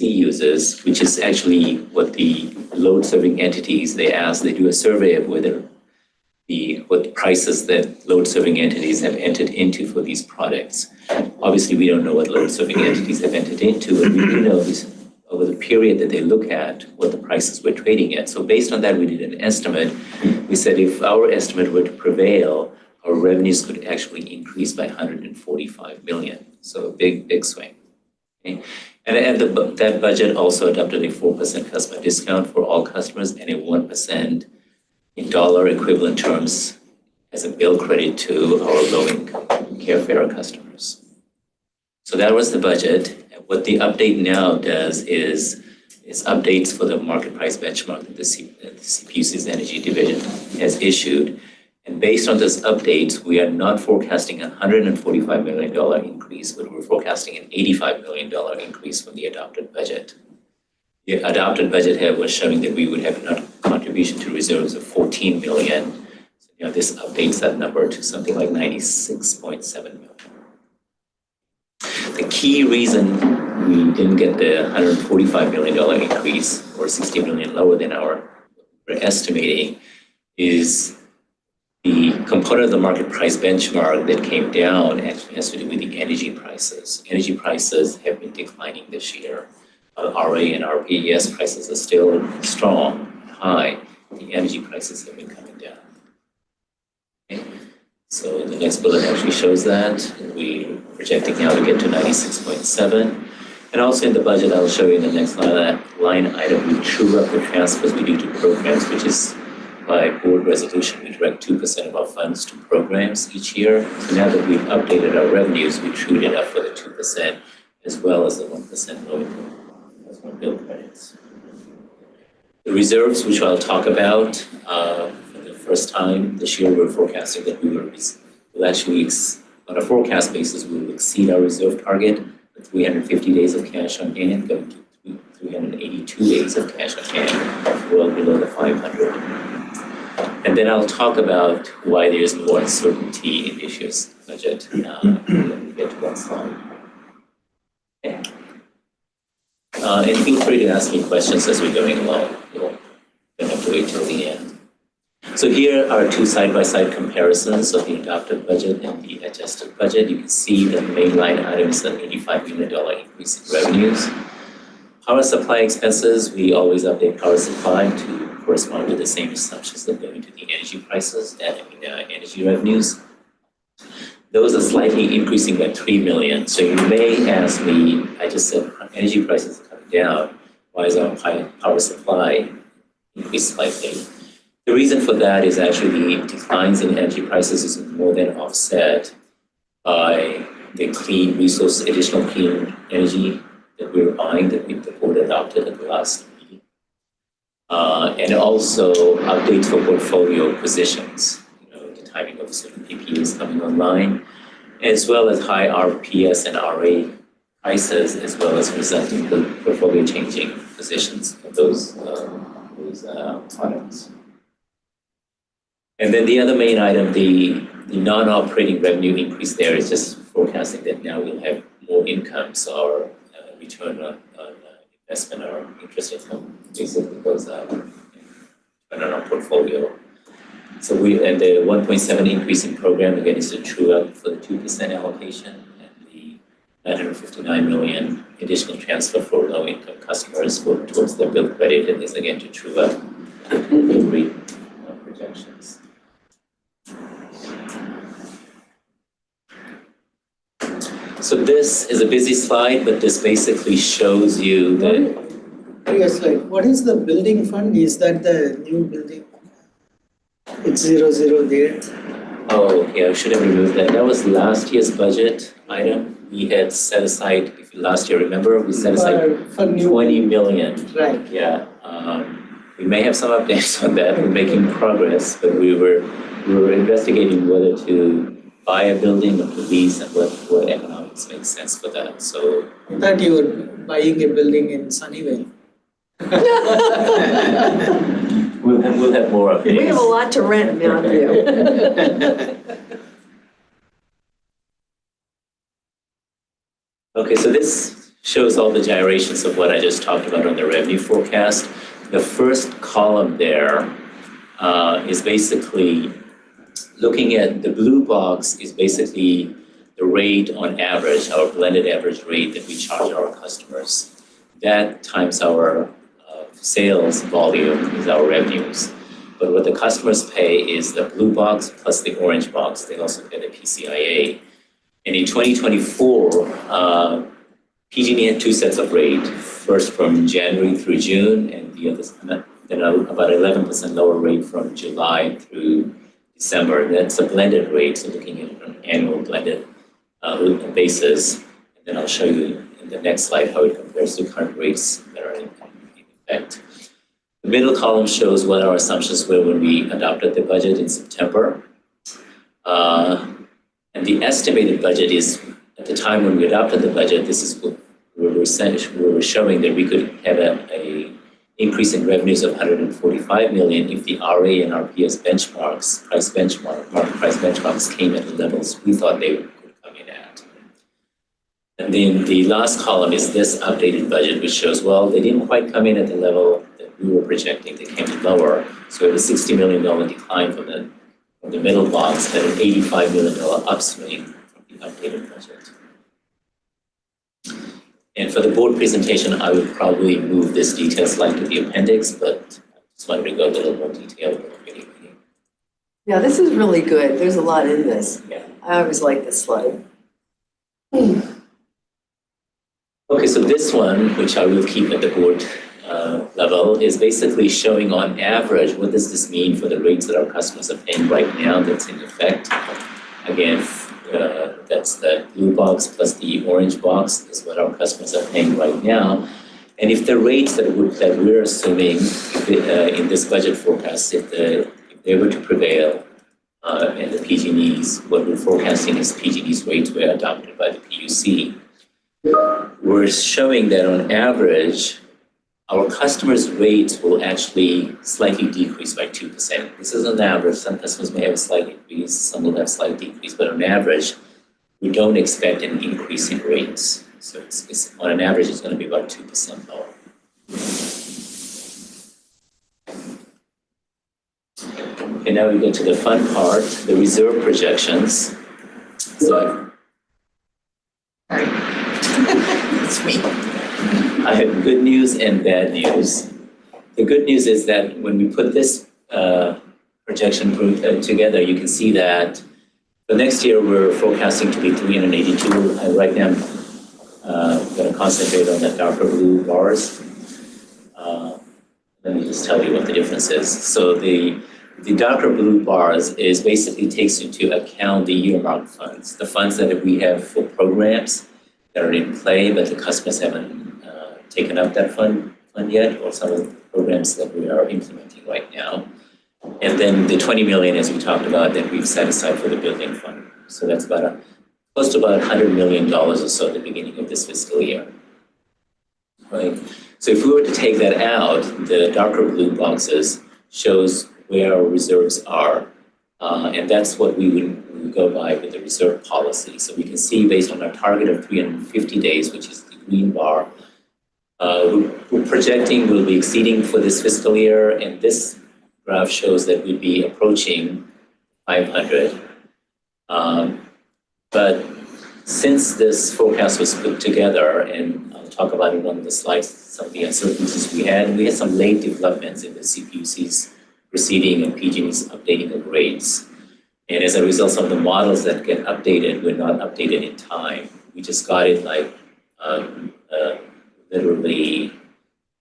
uses, which is actually what the load-serving entities, they do a survey of what prices that load-serving entities have entered into for these products. Obviously, we don't know what load-serving entities have entered into, but we do know this over the period that they look at what the prices were trading at. So based on that, we did an estimate. We said if our estimate were to prevail, our revenues could actually increase by 145 million. So a big swing. Okay? And that budget also adopted a 4% customer discount for all customers and a 1% in dollar equivalent terms as a bill credit to our low-income Carefare customers. So that was the budget. And what the update now does is updates for the market price benchmark that the CPUC's Energy Division has issued. And based on those updates, we are not forecasting a $145 million increase, but we're forecasting an $85 million increase from the adopted budget. The adopted budget here was showing that we would have a contribution to reserves of $14 million. So, this updates that number to something like $96.7 million. The key reason we didn't get the $145 million increase, or $60 million lower than we're estimating, is the component of the market price benchmark that came down actually has to do with the energy prices. Energy prices have been declining this year. RA and RPES prices are still strong, high. The energy prices have been coming down. Okay. So the next bullet actually shows that. We're projecting now to get to 96.7. And also in the budget, I'll show you in the next line item, we true up the transfers we do to programs, which is by board resolution, we direct 2% of our funds to programs each year. So now that we've updated our revenues, we trued it up for the 2% as well as the 1% low-income customer bill credits. The reserves, which I'll talk about for the first time this year, we're forecasting that we'll actually, on a forecast basis, we will exceed our reserve target with 350 days of cash on hand, going to 382 days of cash on hand, well below the 500. And then I'll talk about why there's more uncertainty in this year's budget when we get to that slide. Okay. And feel free to ask me questions as we're going along. You don't have to wait till the end. So here are two side-by-side comparisons of the adopted budget and the adjusted budget. You can see that the main line item is an $85 million increase in revenues. Power supply expenses, we always update power supply to correspond to the same assumptions that go into the energy prices and energy revenues. Those are slightly increasing by $3 million. So you may ask me, I just said energy prices are coming down. Why is our power supply increased slightly? The reason for that is actually the declines in energy prices is more than offset by the clean resource, additional clean energy that we're buying that the board adopted at the last meeting. And also updates for portfolio positions, the timing of certain PPAs coming online, as well as high RPS and RA prices, as well as resulting the portfolio changing positions of those products. And then the other main item, the non-operating revenue increase there is just forecasting that now we'll have more income, so our return on investment or interest income basically goes up and on our portfolio. So and the 1.7 increase in program again is a true up for the 2% allocation, and the 959 million additional transfer for low income customers towards their bill credit, and is again to true up delivery projections. So this is a busy slide, but this basically shows you that. Yes, like what is the building fund? Is that the new building? It's 00 there. Oh, okay, I should have removed that. That was last year's budget. item. We had set aside, if you last year, remember, we set aside For new. 20 million. Right. Yeah, we may have some updates on that. We're making progress, but we were investigating whether to buy a building or to lease and what economics makes sense for that. So I thought you were buying a building in Sunnyvale. we'll have more updates. We have a lot to rent in Mountain View. Okay, so this shows all the gyrations of what I just talked about on the revenue forecast. The first column there is basically looking at the blue box is basically the rate on average, our blended average rate that we charge our customers. That times our sales volume is our revenues. But what the customers pay is the blue box plus the orange box. They also pay the PCIA. And in 2024, PG&E had two sets of rate, first from January through June, and the other, then about 11% lower rate from July through December. That's a blended rate, so looking at an annual blended basis. And then I'll show you in the next slide how it compares to current rates that are in effect. The middle column shows what our assumptions were when we adopted the budget in September. And the estimated budget is, at the time when we adopted the budget, this is what we were showing that we could have a increase in revenues of 145 million if the RA and RPS benchmarks, market price benchmarks came at the levels we thought they could come in at. And then the last column is this updated budget, which shows, well, they didn't quite come in at the level that we were projecting. They came in lower. So it was a $60 million decline from the middle box, and an $85 million upswing from the updated budget. And for the board presentation, I would probably move this detail slide to the appendix, but I just wanted to go into a little more detail in the committee meeting. Yeah, this is really good. There's a lot in this. Yeah. I always like this slide. Okay, so this one, which I will keep at the board level, is basically showing on average, what does this mean for the rates that our customers are paying right now that's in effect? Again, that's the blue box plus the orange box is what our customers are paying right now. And if the rates that we're assuming in this budget forecast, if they were to prevail, and the PG&E's, what we're forecasting is PG&E's rates were adopted by the PUC, we're showing that on average, our customers' rates will actually slightly decrease by 2%. This is on average. Some customers may have a slight increase, some will have a slight decrease, but on average, we don't expect an increase in rates. So it's on an average, it's going to be about 2% lower. Okay, now we get to the fun part, the reserve projections. So It's me. I have good news and bad news. The good news is that when we put this projection group together, you can see that the next year we're forecasting to be 382. Right now I'm going to concentrate on the darker blue bars. Let me just tell you what the difference is. So the darker blue bars is basically takes into account the earmarked funds, the funds that we have for programs that are in play, but the customers haven't taken up that fund yet, or some of the programs that we are implementing right now. And then the 20 million, as we talked about, that we've set aside for the building fund. So that's about close to about $100 million or so at the beginning of this fiscal year, right? So if we were to take that out, the darker blue boxes shows where our reserves are. And that's what we would go by with the reserve policy. So we can see based on our target of 350 days, which is the green bar, we're projecting we'll be exceeding for this fiscal year, and this graph shows that we'd be approaching 500. But since this forecast was put together, and I'll talk about it on the slides, some of the uncertainties we had some late developments in the CPUC's proceeding and PG&E's updating of rates. And as a result, some of the models that get updated were not updated in time. We just got it like literally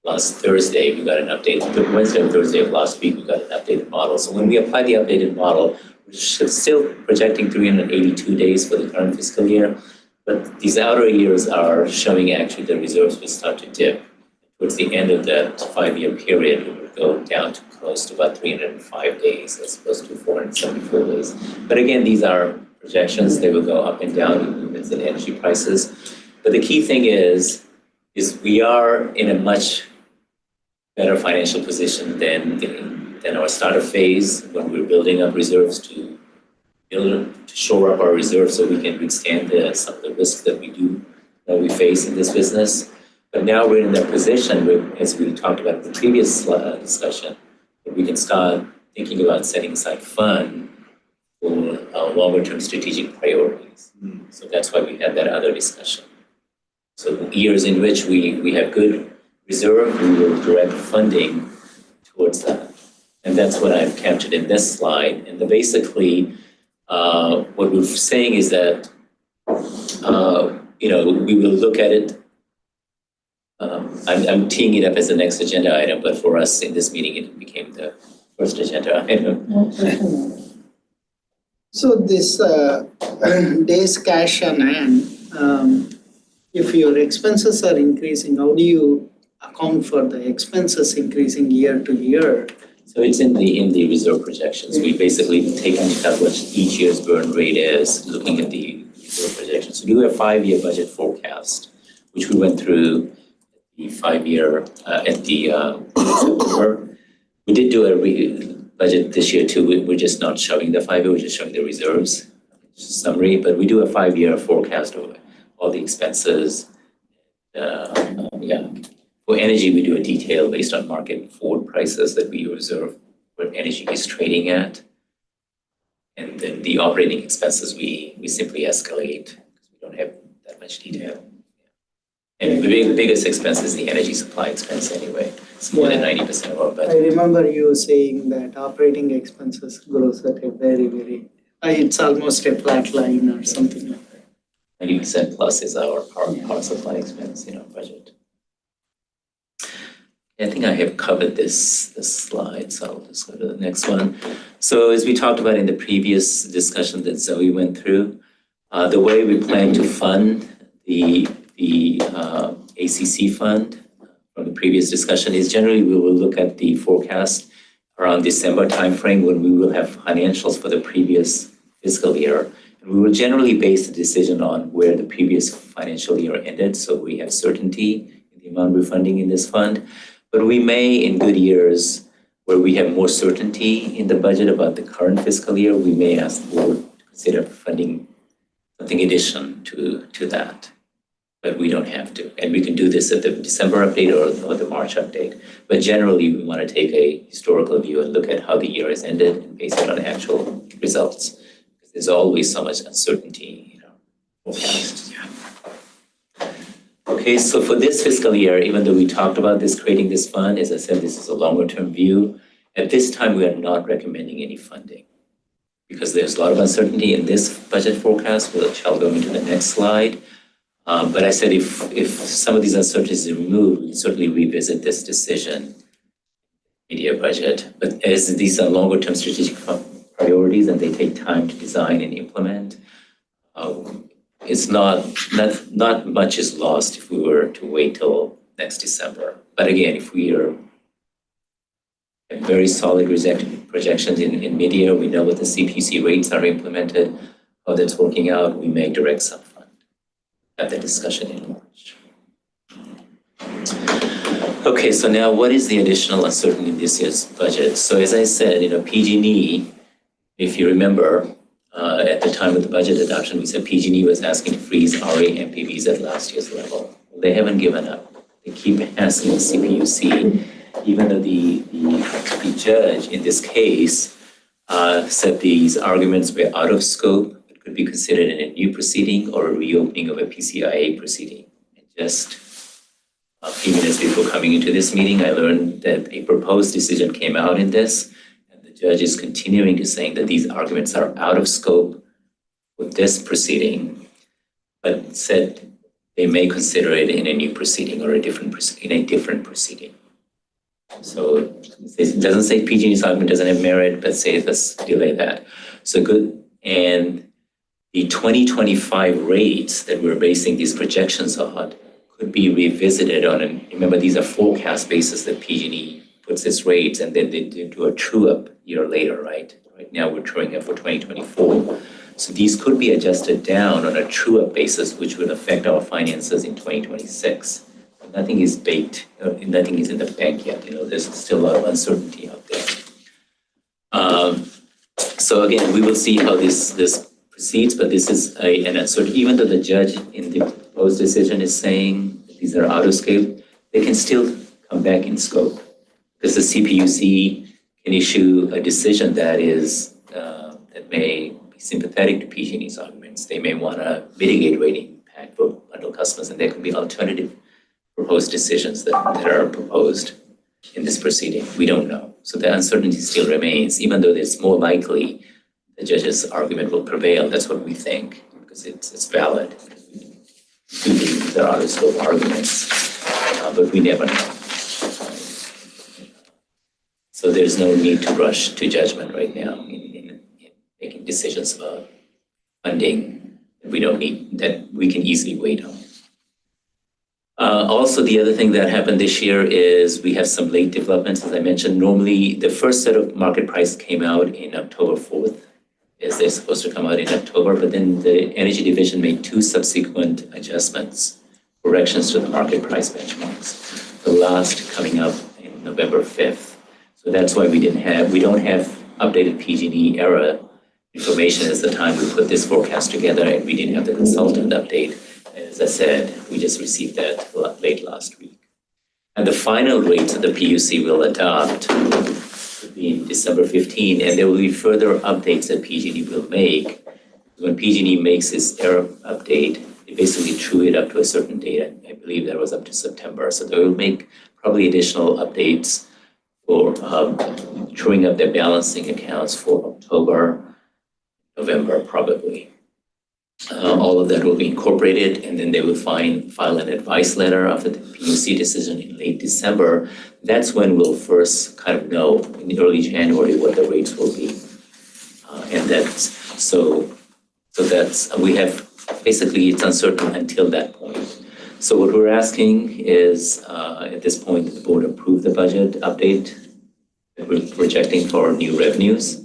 last Thursday, we got an update. Wednesday and Thursday of last week, we got an updated model. So when we apply the updated model, we're still projecting 382 days for the current fiscal year, But these outer years are showing actually the reserves will start to dip. Towards the end of that 5-year period, it will go down to close to about 305 days as opposed to 474 days. But again, these are projections. They will go up and down with movements in energy prices. But the key thing is we are in a much better financial position than our startup phase when we're building up reserves to shore up our reserves so we can withstand some of the risks that we face in this business. But now we're in that position where, as we talked about in the previous discussion, that we can start thinking about setting aside fund for longer-term strategic priorities. So that's why we had that other discussion. So years in which we have good reserve, we will direct funding towards that. And that's what I've captured in this slide. And basically, what we're saying is that, we will look at it. I'm teeing it up as the next agenda item, but for us in this meeting, it became the first agenda item. So this days cash on hand, if your expenses are increasing, how do you account for the expenses increasing year to year? So it's in the reserve projections. We basically take into account what each year's burn rate is, looking at the reserve projections. So we do a 5-year budget forecast, which we went through the 5-year at the September. We did do a budget this year too. We're just not showing the 5-year, we're just showing the reserves summary. But we do a 5-year forecast of all the expenses. For energy, we do a detail based on market forward prices that we observe where energy is trading at. And then the operating expenses, we simply escalate because we don't have that much detail. And the biggest expense is the energy supply expense anyway. It's more than 90% of our budget. I remember you saying that operating expenses grows at a very, it's almost a flat line or something like that. 90% plus is our power supply expense in our budget. I think I have covered this slide, so I'll just go to the next one. So as we talked about in the previous discussion that Zoe went through, the way we plan to fund the ACC fund from the previous discussion is generally we will look at the forecast around December timeframe when we will have financials for the previous fiscal year. And we will generally base the decision on where the previous financial year ended, so we have certainty in the amount we're funding in this fund. But we may, in good years, where we have more certainty in the budget about the current fiscal year, we may ask the board to consider funding something addition to that. But we don't have to. And we can do this at the December update or the March update. But generally, we want to take a historical view and look at how the year has ended and base it on actual results. Because there's always so much uncertainty in our forecasts. Okay, so for this fiscal year, even though we talked about creating this fund, as I said, this is a longer term view. At this time, we are not recommending any funding because there's a lot of uncertainty in this budget forecast, which I'll go into the next slide. But I said if some of these uncertainties are removed, we can certainly revisit this decision, media budget. But as these are longer term strategic priorities and they take time to design and implement, it's not much is lost if we were to wait till next December. But again, if we are at very solid projections in mid-year, we know what the CPC rates are implemented, how that's working out, we may direct some fund. Have the discussion in March. Okay, so now what is the additional uncertainty in this year's budget? So as I said, PG&E, if you remember, at the time of the budget adoption, we said PG&E was asking to freeze RA MPVs at last year's level. They haven't given up. They keep asking the CPUC, even though the judge in this case said these arguments were out of scope, it could be considered in a new proceeding or a reopening of a PCIA proceeding. And just a few minutes before coming into this meeting, I learned that a proposed decision came out in this. The judge is continuing to saying that these arguments are out of scope with this proceeding, but said they may consider it in a new proceeding or in a different proceeding. So it doesn't say PG&E's argument doesn't have merit, but say let's delay that. So good. And the 2025 rates that we're basing these projections on could be revisited on, remember, these are forecast basis that PG&E puts its rates, and then they do a true-up year later, right? Right now, we're truing up for 2024. So these could be adjusted down on a true-up basis, which would affect our finances in 2026. Nothing is baked, nothing is in the bank yet. There's still a lot of uncertainty out there. So again, we will see how this proceeds, but this is an uncertainty. Even though the judge in the proposed decision is saying these are out of scope, they can still come back in scope, because the CPUC can issue a decision that is that may be sympathetic to PG&E's arguments. They may want to mitigate rate impact for bundle customers, and there could be alternative proposed decisions that are proposed in this proceeding. We don't know. So the uncertainty still remains, even though it's more likely the judge's argument will prevail. That's what we think, because it's valid. We believe there are scope arguments, but we never know. So there's no need to rush to judgment right now in making decisions about funding that we can easily wait on. Also, the other thing that happened this year is we have some late developments, as I mentioned. Normally, the first set of market price came out in October 4th, as they're supposed to come out in October, but then the Energy Division made 2 subsequent adjustments, corrections to the market price benchmarks, the last coming up in November 5th. So that's why we don't have updated PG&E era information as the time we put this forecast together, and we didn't have the consultant update. As I said, we just received that late last week. And the final rates that the PUC will adopt will be in December 15, and there will be further updates that PG&E will make. When PG&E makes its error update, they basically true it up to a certain date. I believe that was up to September. So they will make probably additional updates for truing up their balancing accounts for October, November, probably. All of that will be incorporated, and then they will file an advice letter after the PUC decision in late December. That's when we'll first kind of know in early January what the rates will be. And we have basically, it's uncertain until that point. So what we're asking is at this point that the board approve the budget update that we're projecting for new revenues.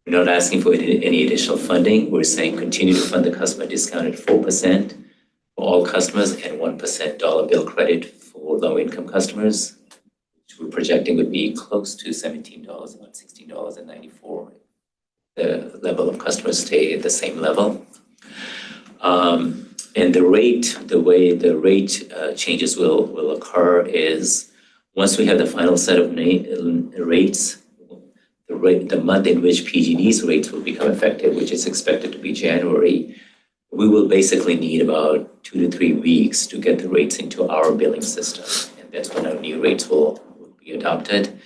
We're not asking for any additional funding. We're saying continue to fund the customer discount at 4% for all customers and 1% dollar bill credit for low-income customers, which we're projecting would be close to $17, about $16.94. The level of customers stay at the same level. And the way the rate changes will occur is once we have the final set of rates, the month in which PG&E's rates will become effective, which is expected to be January, we will basically need about 2 to 3 weeks to get the rates into our billing system. And that's when our new rates will be adopted.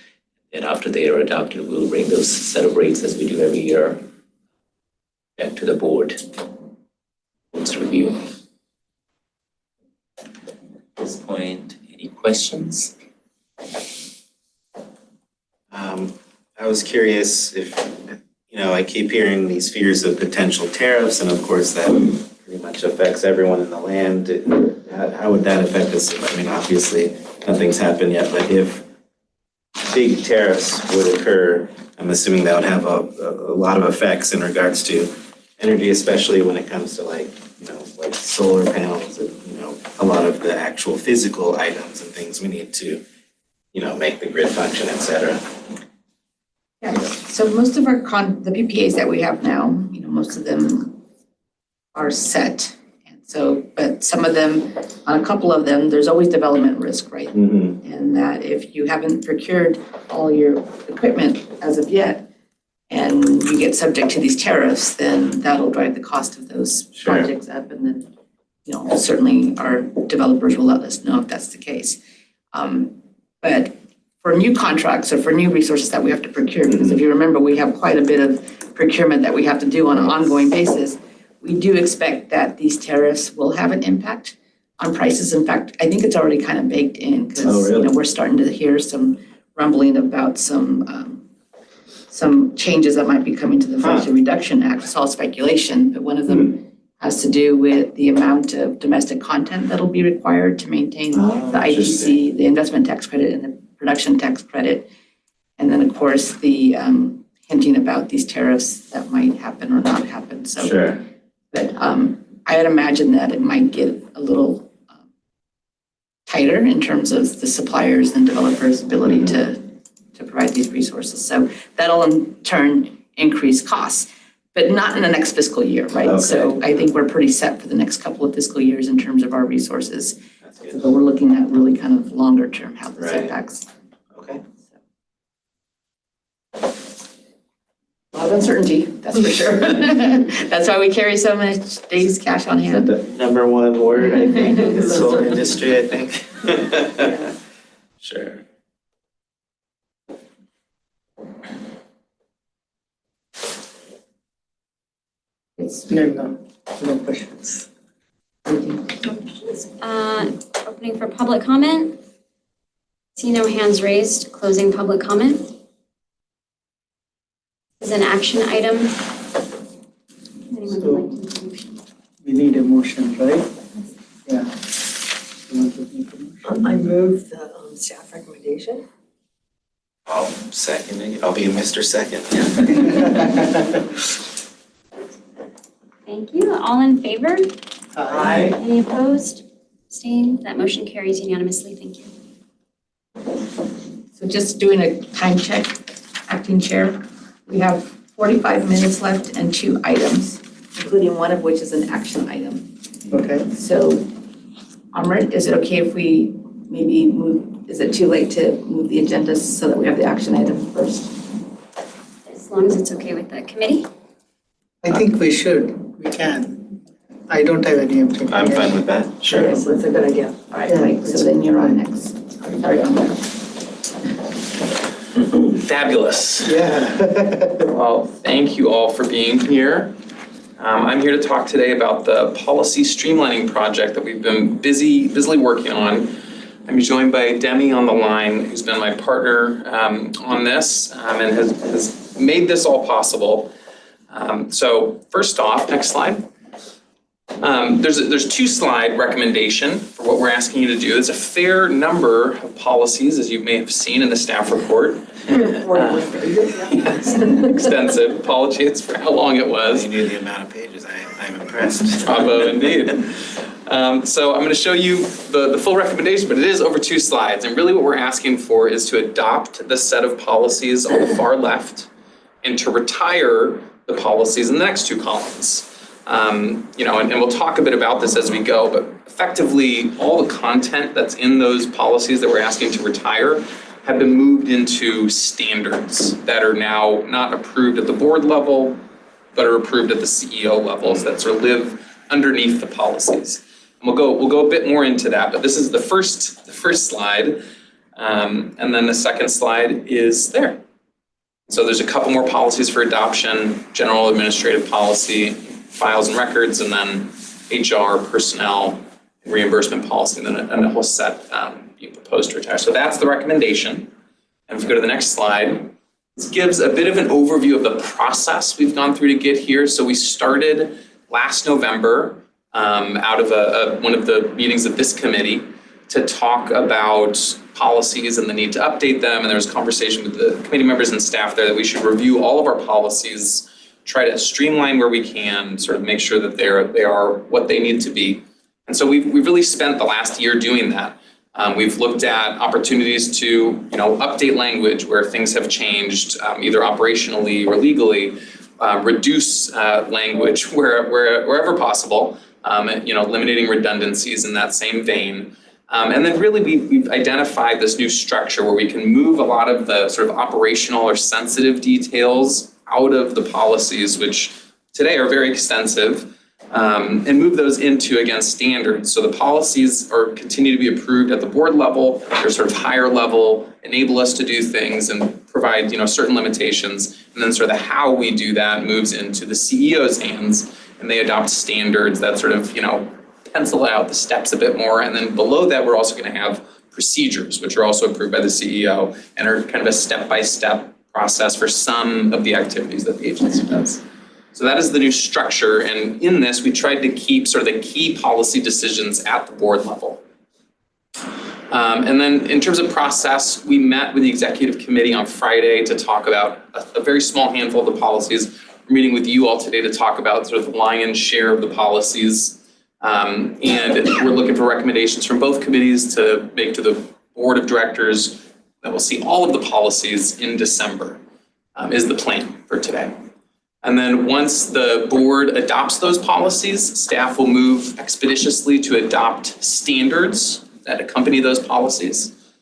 And after they are adopted, we'll bring those set of rates, as we do every year, back to the board. Let's review. At this point, any questions? I was curious if, I keep hearing these fears of potential tariffs, and of course that pretty much affects everyone in the land. How would that affect us? I mean, obviously nothing's happened yet, but if big tariffs would occur, I'm assuming that would have a lot of effects in regards to energy, especially when it comes to like solar panels and, a lot of the actual physical items and things we need to, make the grid function, et cetera. Yeah, so most of the PPAs that we have now, most of them are set. And so, but some of them, on a couple of them, there's always development risk, right? Mm-hmm. And that if you haven't procured all your equipment as of yet, and you get subject to these tariffs, then that'll drive the cost of those projects up. And then, certainly our developers will let us know if that's the case. But for new contracts or for new resources that we have to procure, because if you remember, we have quite a bit of procurement that we have to do on an ongoing basis, we do expect that these tariffs will have an impact on prices. In fact, I think it's already kind of baked in because we're starting to hear some rumbling about some some changes that might be coming to the Inflation Reduction Act. It's all speculation, but one of them has to do with the amount of domestic content that'll be required to maintain the ITC, the investment tax credit and the production tax credit. And then, of course, the hinting about these tariffs that might happen or not happen. So, Sure. but I would imagine that it might get a little tighter in terms of the suppliers and developers' ability to provide these resources. So that'll in turn increase costs, but not in the next fiscal year, right? Okay. So I think we're pretty set for the next couple of fiscal years in terms of our resources. That's good. But we're looking at really kind of longer term how this Right. impacts. Okay. A lot of uncertainty, that's for sure. That's why we carry so much days cash on Is that hand. the number one word, I think, in the solar industry, I think? Sure. It's No questions. Opening for public comment. See no hands raised, closing public comment. Is an action item. Anyone would like to make a motion? We need a motion, right? Yeah. You want to make a motion? I move the staff recommendation. I'll second it. I'll be Mr. Second, yeah. Thank you. All in favor? Aye. Any opposed? Abstained? That motion carries unanimously. Thank you. So just doing a time check, acting chair. We have 45 minutes left and 2 items, including one of which is an action item. Okay. So, Amrit, is it okay if we maybe move, is it too late to move the agenda so that we have the action item first? As long as it's okay with the committee. I think we should, we can. I don't have any objection. I'm fine with that. Sure. That's a good idea. All right, Mike, so then you're on next. Sorry, Amrit. Fabulous. Yeah. Well, thank you all for being here. I'm here to talk today about the policy streamlining project that we've been busily working on. I'm joined by Demi on the line, who's been my partner on this and has made this all possible. So first off, next slide. There's a 2-slide recommendation for what we're asking you to do. It's a fair number of policies, as you may have seen in the staff report. Extensive. Apologies for how long it was. You knew the amount of pages. I'm impressed. Bravo, indeed. So I'm going to show you the full recommendation, but it is over 2 slides. And really what we're asking for is to adopt the set of policies on the far left and to retire the policies in the next 2 columns. And we'll talk a bit about this as we go, but effectively all the content that's in those policies that we're asking to retire have been moved into standards that are now not approved at the board level, but are approved at the CEO levels that sort of live underneath the policies. And we'll go a bit more into that, but this is the first slide, and then the second slide is there. So there's a couple more policies for adoption: general administrative policy, files and records, and then HR, personnel, reimbursement policy, and then a whole set being proposed to retire. So that's the recommendation. And if we go to the next slide, this gives a bit of an overview of the process we've gone through to get here. So we started last November out of one of the meetings of this committee to talk about policies and the need to update them. And there was conversation with the committee members and staff there that we should review all of our policies, try to streamline where we can, sort of make sure that they are what they need to be. And so we've really spent the last year doing that. We've looked at opportunities to update language where things have changed, either operationally or legally, reduce language wherever possible, eliminating redundancies in that same vein. And then really we've identified this new structure where we can move a lot of the sort of operational or sensitive details out of the policies, which today are very extensive, and move those into, again, standards. So the policies continue to be approved at the board level. They're sort of higher level, enable us to do things and provide certain limitations. And then sort of how we do that moves into the CEO's hands, and they adopt standards that sort of pencil out the steps a bit more. And then below that, we're also going to have procedures, which are also approved by the CEO and are kind of a step-by-step process for some of the activities that the agency does. So that is the new structure, and in this, we tried to keep sort of the key policy decisions at the board level. And then in terms of process, we met with the executive committee on Friday to talk about a very small handful of the policies. We're meeting with you all today to talk about sort of the lion's share of the policies. And we're looking for recommendations from both committees to make to the board of directors that will see all of the policies in December, is the plan for today. And then once the board adopts those policies, staff will move expeditiously to adopt standards that accompany those policies.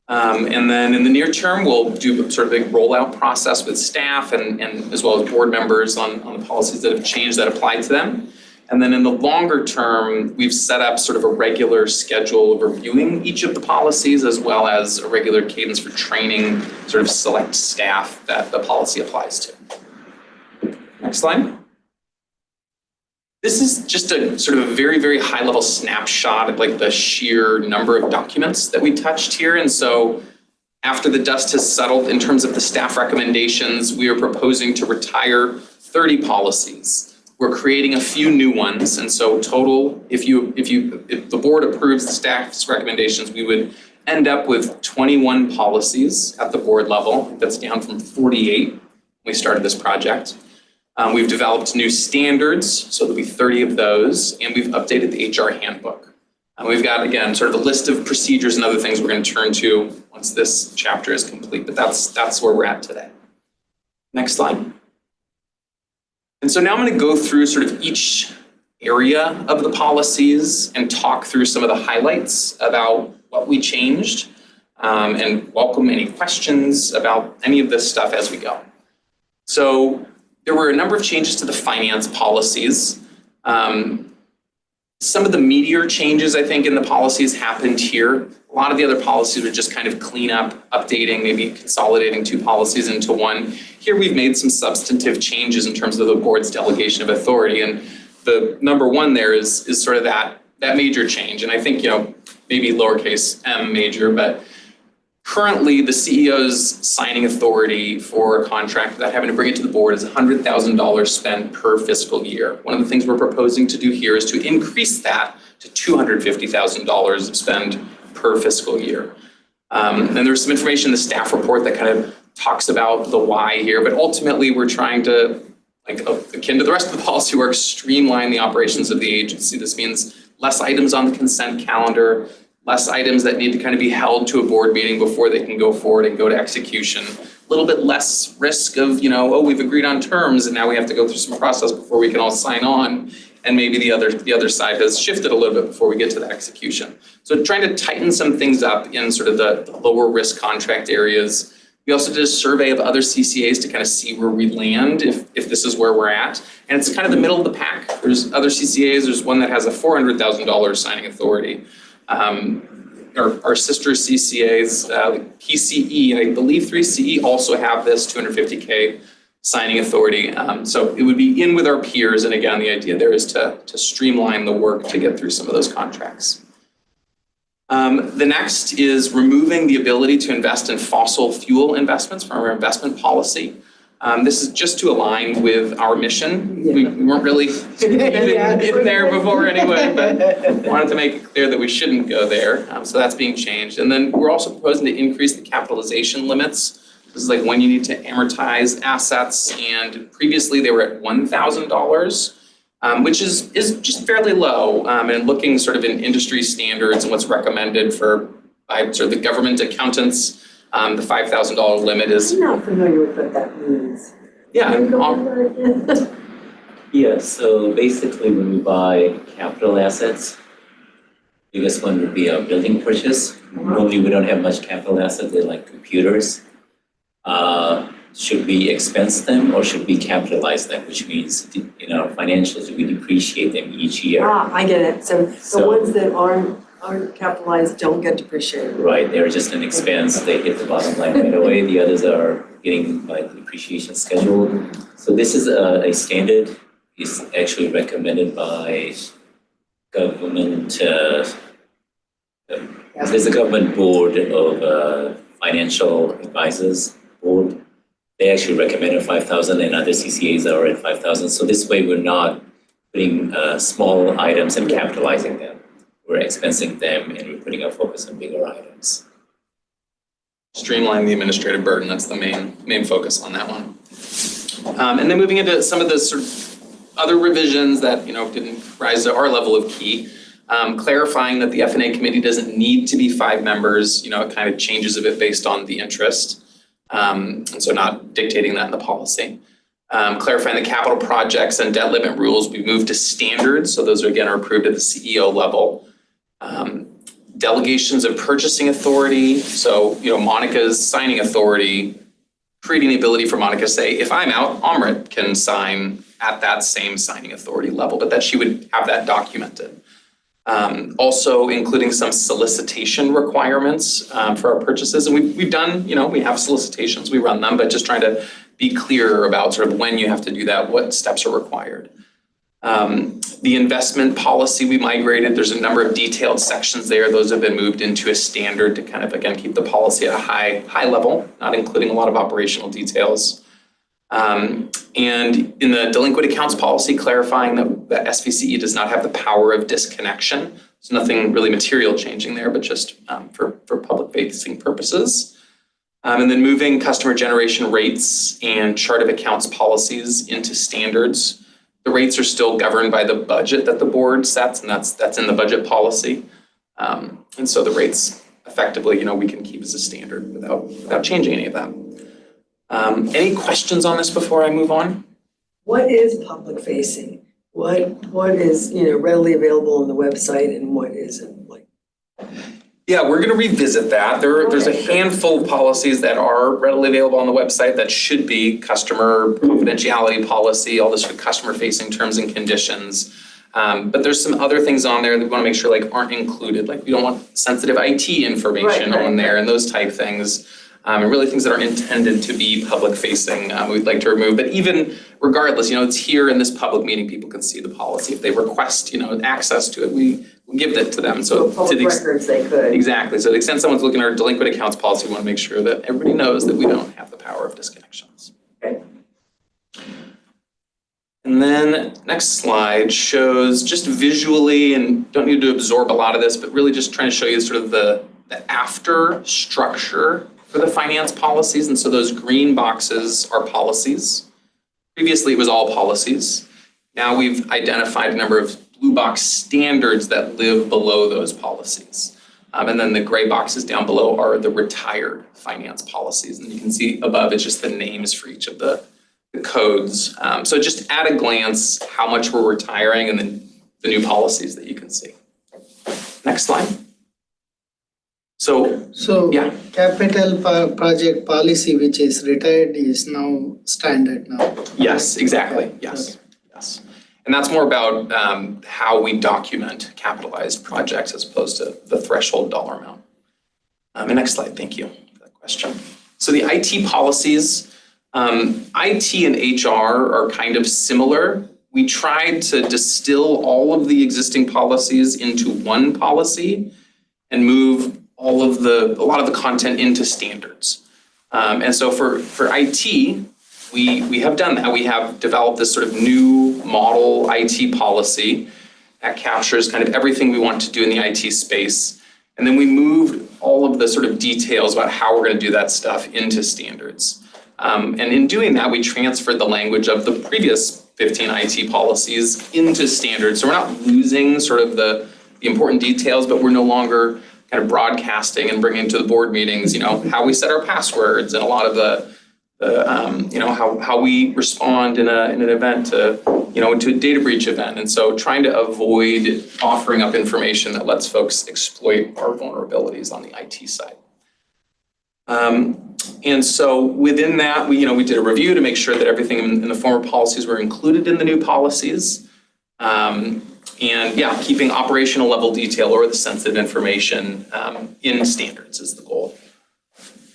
And then in the near term, we'll do sort of a rollout process with staff and as well as board members on the policies that have changed that apply to them. And then in the longer term, we've set up sort of a regular schedule of reviewing each of the policies as well as a regular cadence for training sort of select staff that the policy applies to. Next slide. This is just a sort of a very, very high level snapshot of like the sheer number of documents that we touched here. And so after the dust has settled in terms of the staff recommendations, we are proposing to retire 30 policies. We're creating a few new ones. And so total, if the board approves the staff's recommendations, we would end up with 21 policies at the board level. That's down from 48 when we started this project. We've developed new standards, so there'll be 30 of those, and we've updated the HR handbook. We've got, again, sort of a list of procedures and other things we're going to turn to once this chapter is complete, but that's where we're at today. Next slide. And so now I'm going to go through sort of each area of the policies and talk through some of the highlights about what we changed, and welcome any questions about any of this stuff as we go. So there were a number of changes to the finance policies. Some of the meatier changes, I think, in the policies happened here. A lot of the other policies were just kind of clean up, updating, maybe consolidating two policies into one. Here we've made some substantive changes in terms of the board's delegation of authority. And the number one there is sort of that major change. And I think, maybe lowercase m major, but currently, the CEO's signing authority for a contract without having to bring it to the board is $100,000 spent per fiscal year. One of the things we're proposing to do here is to increase that to $250,000 of spend per fiscal year. And there's some information in the staff report that kind of talks about the why here, but ultimately we're trying to, like akin to the rest of the policy work, streamline the operations of the agency. This means less items on the consent calendar, less items that need to kind of be held to a board meeting before they can go forward and go to execution. A little bit less risk of, we've agreed on terms and now we have to go through some process before we can all sign on. And maybe the other side has shifted a little bit before we get to the execution. So trying to tighten some things up in sort of the lower risk contract areas. We also did a survey of other CCAs to kind of see where we land if this is where we're at. And it's kind of the middle of the pack. There's other CCAs, there's one that has a $400,000 signing authority. Our sister CCAs, PCE, and I believe 3CE also have this 250K signing authority. So it would be in with our peers. And again, the idea there is to streamline the work to get through some of those contracts. The next is removing the ability to invest in fossil fuel investments from our investment policy. This is just to align with our mission. We weren't really in there before anyway, but wanted to make it clear that we shouldn't go there. So that's being changed. And then we're also proposing to increase the capitalization limits. This is like when you need to amortize assets, and previously they were at $1,000, which is just fairly low. And looking sort of in industry standards and what's recommended by sort of the government accountants, the $5,000 limit is. I'm not familiar with what that means. Yeah. Yeah, so basically when we buy capital assets, biggest one would be our building purchase. Normally we don't have much capital assets, they're like computers. Should we expense them or should we capitalize them, which means in our financials we depreciate them each year. I get it. So the ones that aren't capitalized don't get depreciated. Right, they're just an expense, they hit the bottom line right away. The others are getting by the depreciation schedule. So this is a standard, is actually recommended by government, there's a government board of financial advisors board they actually recommended 5,000 and other CCAs are at 5,000. So this way we're not putting small items and capitalizing them. We're expensing them and we're putting our focus on bigger items. Streamline the administrative burden, that's the main focus on that one. And then moving into some of the sort of other revisions that didn't rise to our level of key, clarifying that the F&A committee doesn't need to be 5 members, it kind of changes a bit based on the interest. And so not dictating that in the policy. Clarifying the capital projects and debt limit rules, we moved to standards, so those are approved at the CEO level. Delegations of purchasing authority, so Monica's signing authority, creating the ability for Monica to say, if I'm out, Amrit can sign at that same signing authority level, but that she would have that documented. Also including some solicitation requirements for our purchases, and we've done, we have solicitations, we run them, but just trying to be clearer about sort of when you have to do that, what steps are required. The investment policy we migrated, there's a number of detailed sections there. Those have been moved into a standard to kind of, again, keep the policy at a high level, not including a lot of operational details. And in the delinquent accounts policy, clarifying that SVCE does not have the power of disconnection. So nothing really material changing there, but just for public facing purposes. And then moving customer generation rates and chart of accounts policies into standards. The rates are still governed by the budget that the board sets, and that's in the budget policy. And so the rates effectively, we can keep as a standard without changing any of that. Any questions on this before I move on? What is public facing? What is, readily available on the website and what isn't? Like, yeah, we're going to revisit that. There's a handful of policies that are readily available on the website that should be customer confidentiality policy, all this for customer facing terms and conditions. But there's some other things on there that we want to make sure aren't included. We don't want sensitive IT information on there and those type things. And really things that are intended to be public facing, we'd like to remove. But even regardless, it's here in this public meeting, people can see the policy. If they request, access to it, we give that to them. So public records they could. Exactly. So to the extent someone's looking at our delinquent accounts policy, we want to make sure that everybody knows that we don't have the power of disconnections. Okay. And then next slide shows just visually, and don't need to absorb a lot of this, but really just trying to show you sort of the after structure for the finance policies. And so those green boxes are policies. Previously, it was all policies. Now we've identified a number of blue box standards that live below those policies. And then the gray boxes down below are the retired finance policies. And you can see above, it's just the names for each of the codes. So just at a glance, how much we're retiring and then the new policies that you can see. Next slide. So yeah. Capital project policy, which is retired, is now standard now. Yes, exactly. Yes. And that's more about how we document capitalized projects as opposed to the threshold dollar amount. And next slide, thank you for that question. So the IT policies, IT and HR are kind of similar. We tried to distill all of the existing policies into one policy and move a lot of the content into standards. And so for IT, we have done that. We have developed this sort of new model IT policy that captures kind of everything we want to do in the IT space. And then we moved all of the sort of details about how we're going to do that stuff into standards. And in doing that, we transferred the language of the previous 15 IT policies into standards. So we're not losing sort of the important details, but we're no longer kind of broadcasting and bringing to the board meetings, how we set our passwords and a lot of the how we respond in an event to a data breach event. And so trying to avoid offering up information that lets folks exploit our vulnerabilities on the IT side. And so within that, we did a review to make sure that everything in the former policies were included in the new policies. And yeah, keeping operational level detail or the sensitive information in standards is the goal.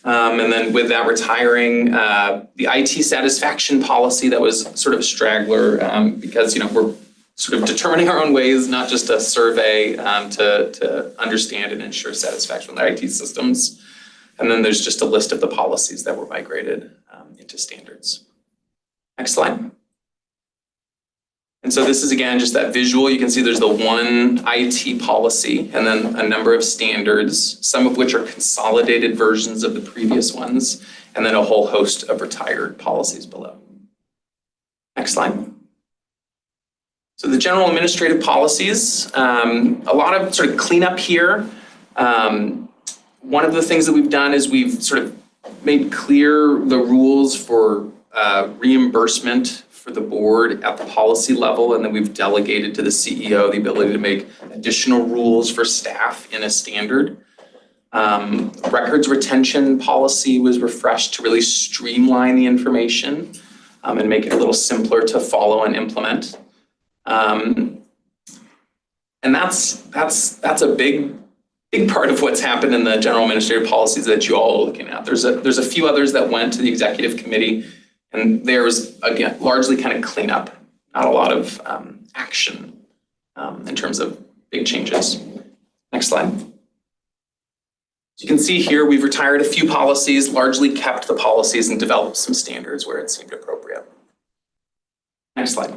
And then with that, retiring the IT satisfaction policy that was sort of a straggler because we're sort of determining our own ways, not just a survey to understand and ensure satisfaction with the IT systems. And then there's just a list of the policies that were migrated into standards. Next slide. And so this is again just that visual. You can see there's the one IT policy and then a number of standards, some of which are consolidated versions of the previous ones, and then a whole host of retired policies below. Next slide. So the general administrative policies, a lot of sort of cleanup here. One of the things that we've done is we've sort of made clear the rules for reimbursement for the board at the policy level, and then we've delegated to the CEO the ability to make additional rules for staff in a standard. Records retention policy was refreshed to really streamline the information and make it a little simpler to follow and implement. And that's a big part of what's happened in the general administrative policies that you all are looking at. There's a few others that went to the executive committee, and there was, again, largely kind of cleanup, not a lot of action in terms of big changes. Next slide. So you can see here we've retired a few policies, largely kept the policies and developed some standards where it seemed appropriate. Next slide.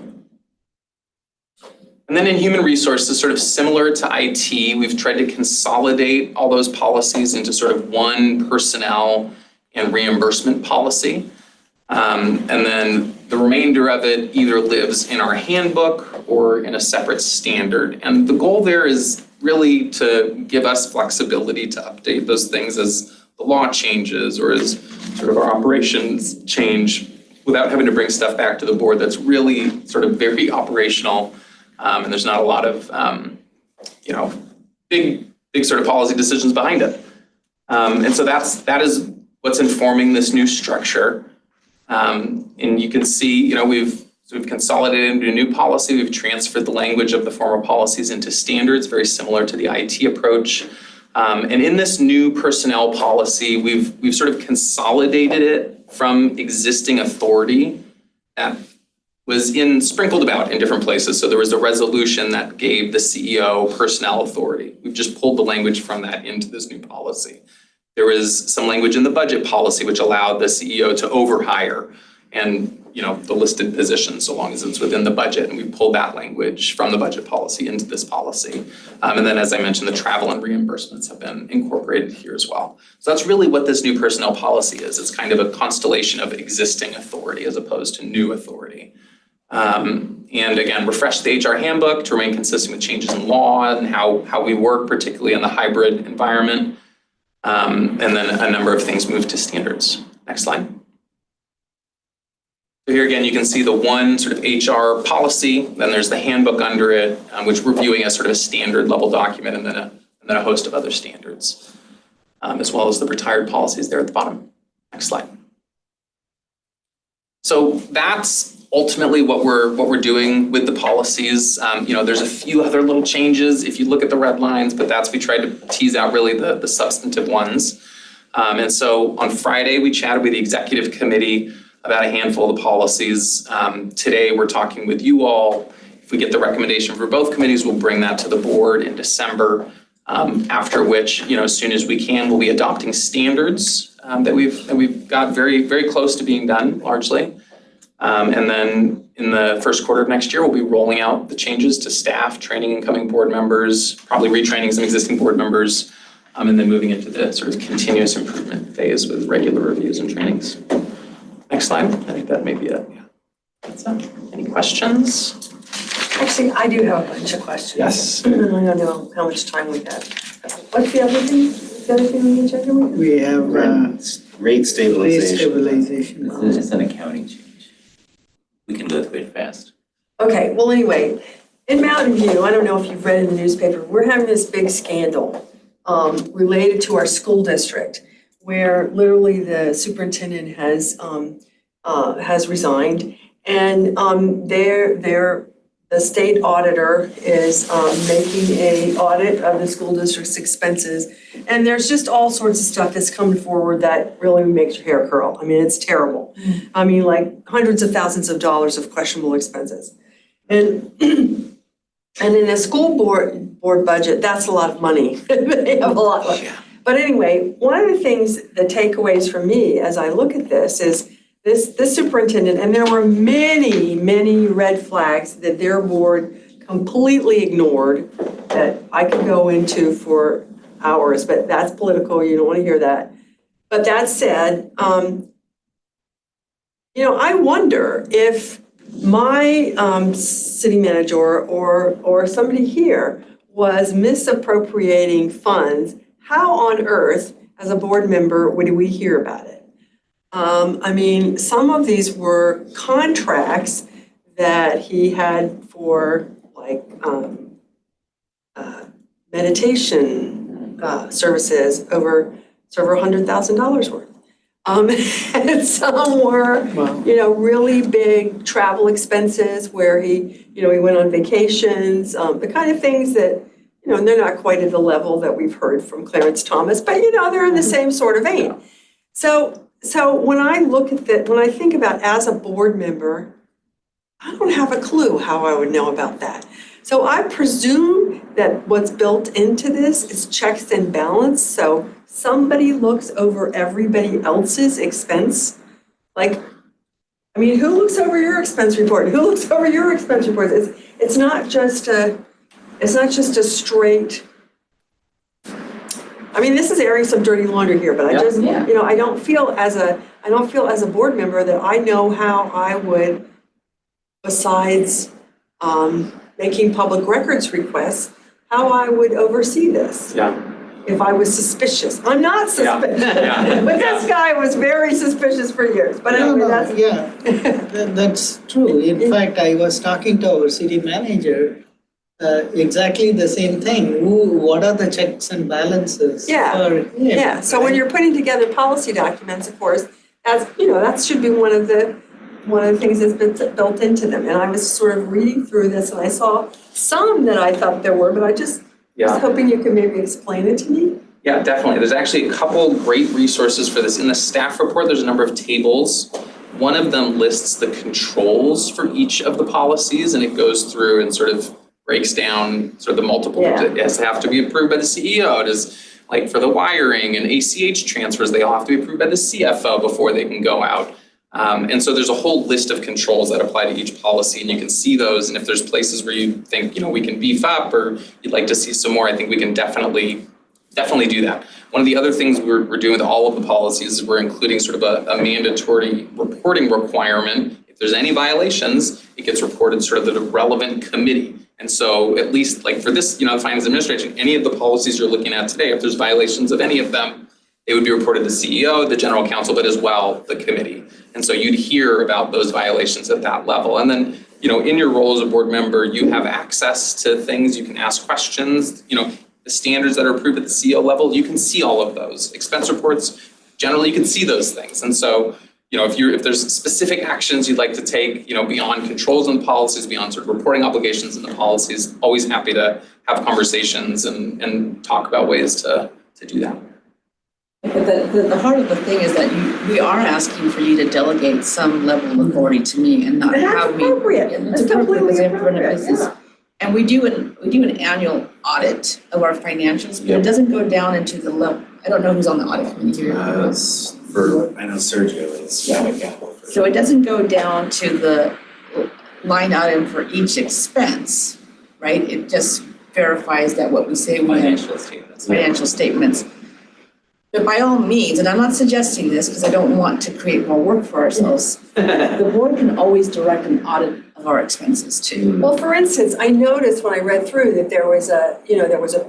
And then in human resources, sort of similar to IT, we've tried to consolidate all those policies into sort of one personnel and reimbursement policy. And then the remainder of it either lives in our handbook or in a separate standard. And the goal there is really to give us flexibility to update those things as the law changes or as sort of our operations change without having to bring stuff back to the board that's really sort of very operational. And there's not a lot of, big sort of policy decisions behind it. And so that is what's informing this new structure. And you can see, we've consolidated into a new policy. We've transferred the language of the former policies into standards, very similar to the IT approach. And in this new personnel policy, we've sort of consolidated it from existing authority that was sprinkled about in different places. So there was a resolution that gave the CEO personnel authority. We've just pulled the language from that into this new policy. There was some language in the budget policy which allowed the CEO to overhire and the listed positions so long as it's within the budget, and we pulled that language from the budget policy into this policy. And then as I mentioned, the travel and reimbursements have been incorporated here as well. So that's really what this new personnel policy is. It's kind of a constellation of existing authority as opposed to new authority. And again, refresh the HR handbook to remain consistent with changes in law and how we work, particularly in the hybrid environment. And then a number of things moved to standards. Next slide. So here again, you can see the one sort of HR policy, then there's the handbook under it, which we're viewing as sort of a standard level document, and then a host of other standards, as well as the retired policies there at the bottom. Next slide. So that's ultimately what we're doing with the policies. There's a few other little changes if you look at the red lines, but we tried to tease out really the substantive ones. And so on Friday, we chatted with the executive committee about a handful of the policies. Today, we're talking with you all. If we get the recommendation for both committees, we'll bring that to the board in December, after which, as soon as we can, we'll be adopting standards that we've got very, very close to being done, largely. And then in the first quarter of next year, we'll be rolling out the changes to staff, training incoming board members, probably retraining some existing board members, and then moving into the sort of continuous improvement phase with regular reviews and trainings. Next slide. I think that may be it. Yeah. That's it. Any questions? Actually, I do have a bunch of questions. Yes. I don't know how much time we have. What's the other thing? The other thing on the agenda? We have Rate stabilization. It's an accounting change. We can go through it fast. Okay, well, anyway, in Mountain View, I don't know if you've read in the newspaper, we're having this big scandal related to our school district, where literally the superintendent has resigned, and the state auditor is making an audit of the school district's expenses, and there's just all sorts of stuff that's coming forward that really makes your hair curl. I mean, it's terrible. I mean, like hundreds of thousands of dollars of questionable expenses, and in a school board budget, that's a lot of money. They have a lot. But anyway, one of the things, the takeaways for me as I look at this is this superintendent, and there were many, many red flags that their board completely ignored that I could go into for hours, but that's political, you don't want to hear that. But that said, I wonder if my city manager or somebody here was misappropriating funds, how on earth, as a board member, would we hear about it? Some of these were contracts that he had for meditation services over several $100,000 worth. And some were, really big travel expenses where he went on vacations, the kind of things that, and they're not quite at the level that we've heard from Clarence Thomas, but they're in the same sort of vein. So when I look at that, when I think about as a board member, I don't have a clue how I would know about that. So I presume that what's built into this is checks and balance. So somebody looks over everybody else's expense. Who looks over your expense report? Who looks over your expense report? It's not just a straight. This is airing some dirty laundry here, but I just, I don't feel as a board member that I know how I would, besides making public records requests, how I would oversee this. Yeah. If I was suspicious. I'm not suspicious. Yeah. But this guy was very suspicious for years. But anyway, that's true. In fact, I was talking to our city manager, exactly the same thing. What are the checks and balances? Yeah. So when you're putting together policy documents, of course, that should be one of the things that's been built into them. And I was sort of reading through this and I saw some that I thought there were, but I just was hoping you could maybe explain it to me. Yeah, definitely. There's actually a couple great resources for this. In the staff report, there's a number of tables. One of them lists the controls for each of the policies, and it goes through and sort of breaks down sort of the multiple. It has to have to be approved by the CEO. It is like for the wiring and ACH transfers, they all have to be approved by the CFO before they can go out. And so there's a whole list of controls that apply to each policy, and you can see those. And if there's places where you think, we can beef up or you'd like to see some more, I think we can definitely do that. One of the other things we're doing with all of the policies is we're including sort of a mandatory reporting requirement. If there's any violations, it gets reported sort of to the relevant committee. And so at least like for this, finance administration, any of the policies you're looking at today, if there's violations of any of them, it would be reported to the CEO, the general counsel, but as well the committee. And so you'd hear about those violations at that level. And then, in your role as a board member, you have access to things, you can ask questions, the standards that are approved at the CEO level, you can see all of those. Expense reports, generally you can see those things. And so, if there's specific actions you'd like to take, beyond controls and policies, beyond sort of reporting obligations and the policies, always happy to have conversations and talk about ways to do that. But the heart of the thing is that we are asking for you to delegate some level of authority to me and not have me. That's completely appropriate. Yeah. And we do an annual audit of our financials, but it doesn't go down into the level. I don't know who's on the audit committee here. I know Sergio is. So it doesn't go down to the line item for each expense, right? It just verifies that what we say we have. Financial statements. But by all means, and I'm not suggesting this because I don't want to create more work for ourselves, the board can always direct an audit of our expenses too. Well, for instance, I noticed when I read through that there was a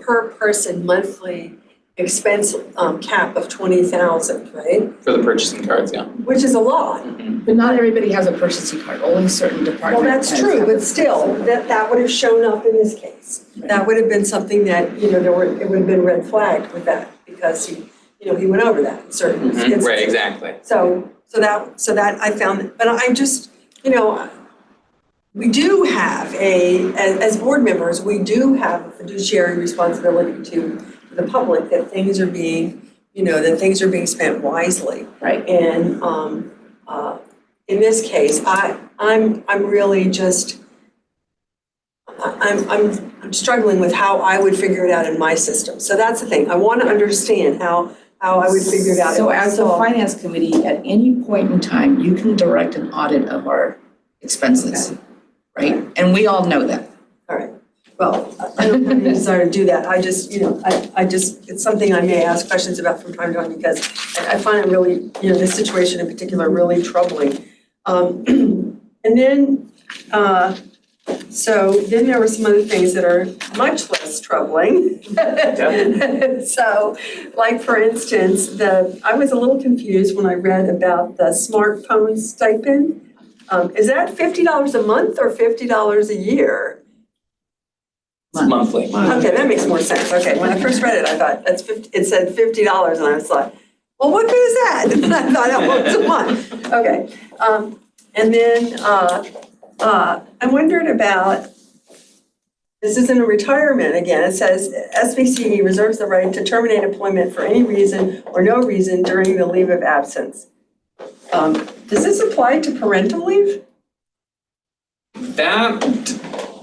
per person monthly expense cap of 20,000, right? For the purchasing cards, yeah. Which is a lot. But not everybody has a purchasing card, only certain departments. Well, that's true, but still, that would have shown up in this case. Right. That would have been something that, it would have been red flagged with that because he went over that in certain instances. Right, exactly. So that I found, but I'm just, we do have as board members, we do have a fiduciary responsibility to the public that things are being, spent wisely. Right. And in this case, I'm really just, I'm I'm struggling with how I would figure it out in my system. So that's the thing. I want to understand how I would figure it out. So as the finance committee, at any point in time, you can direct an audit of our expenses, right? And we all know that. All right. Well, I don't have any desire to do that. I just, it's something I may ask questions about from time to time because I find it really, this situation in particular really troubling. And then, so then there were some other things that are much less troubling. So, like for instance, I was a little confused when I read about the smartphone stipend. Is that $50 a month or $50 a year? It's monthly. Okay, that makes more sense. Okay, when I first read it, I thought it said $50 and I was like, well, what good is that? And I thought, oh, it's a month. Okay, and then I wondered about, this is in a retirement again, it says SVCE reserves the right to terminate employment for any reason or no reason during the leave of absence. Does this apply to parental leave? That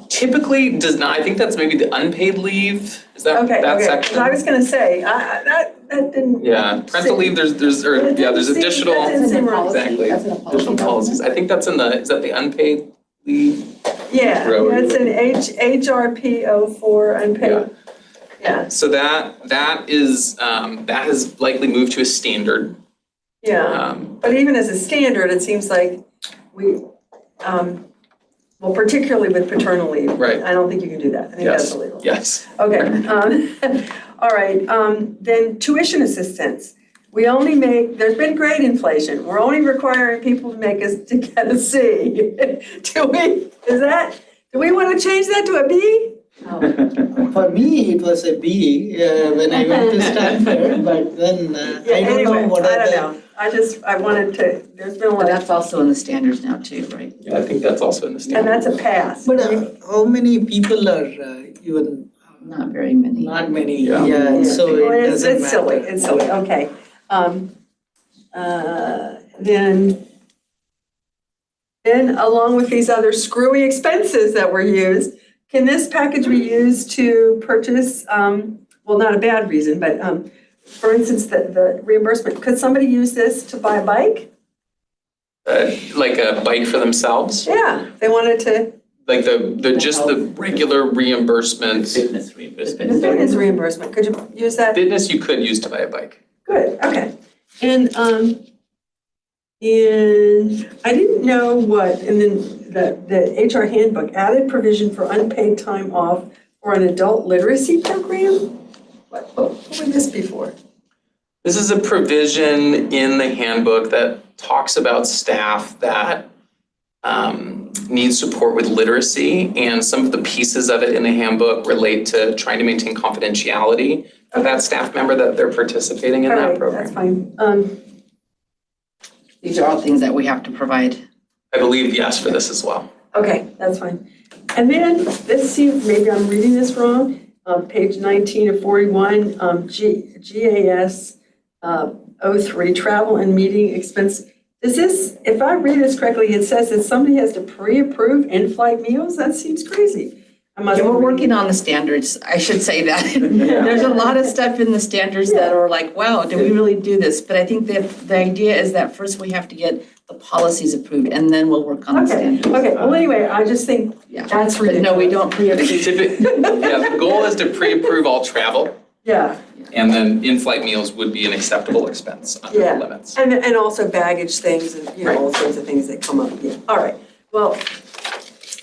typically does not, I think that's maybe the unpaid leave, is that Okay, that okay, section? 'cause I was gonna say, that didn't. Yeah, parental leave, there's additional, That didn't seem right. exactly, additional policies. I think that's is that the unpaid leave? Yeah, that's an HRP 04 unpaid. Yeah, So that is, that has likely moved to a standard. yeah. But even as a standard, it seems like we, well, particularly with paternal leave. Right. I don't think you can do that. I think that's Yes, illegal. yes. Okay, all right, then tuition assistance. We only there's been grade inflation. We're only requiring people to get a C. Do we want to change that to a B? For me, it was a B when I went to Stanford, but then Yeah, I don't know what I are don't know. I wanted to, there's been a But lot, that's also in the standards now too, right? Yeah, I think that's also in the and standard. that's a pass. But how many people are even, Not very many. not many, Yeah. yeah, so Well, it it's doesn't matter. silly, it's silly, okay. Then along with these other screwy expenses that were used, can this package be used to purchase, well, not a bad reason, but for instance, the reimbursement, could somebody use this to buy a bike? Like a bike for themselves, Yeah, they wanted to, like just the regular reimbursement. Fitness the reimbursement. fitness reimbursement, could you use that? Fitness you could use to buy a bike. Good, okay. And I didn't know what, and then the HR handbook, added provision for unpaid time off for an adult literacy program? What would this be for? This is a provision in the handbook that talks about staff that need support with literacy, and some of the pieces of it in the handbook relate to trying to maintain confidentiality of that staff member that they're participating in All that right, program. that's fine. These are all things that we have to provide. I believe yes for this as well. Okay, that's fine. And then this seems, maybe I'm reading this wrong, page 19 of 41, GAS 03, travel and meeting expense. Is this, if I read this correctly, it says that somebody has to pre-approve in-flight meals? That seems crazy. Yeah, we're working on the standards, I should say that. There's a lot of stuff in the standards that are like, wow, do we really do this? But I think that the idea is that first we have to get the policies approved and then we'll work on the Okay, standards. okay, well, anyway, I just think Yeah. that's But ridiculous. no, we don't pre-approve. Yeah, the goal is to pre-approve all travel, Yeah, and then in-flight meals would be an acceptable expense under the Yeah. limits. and also baggage things and, all sorts of things that come up. Yeah. All right, well,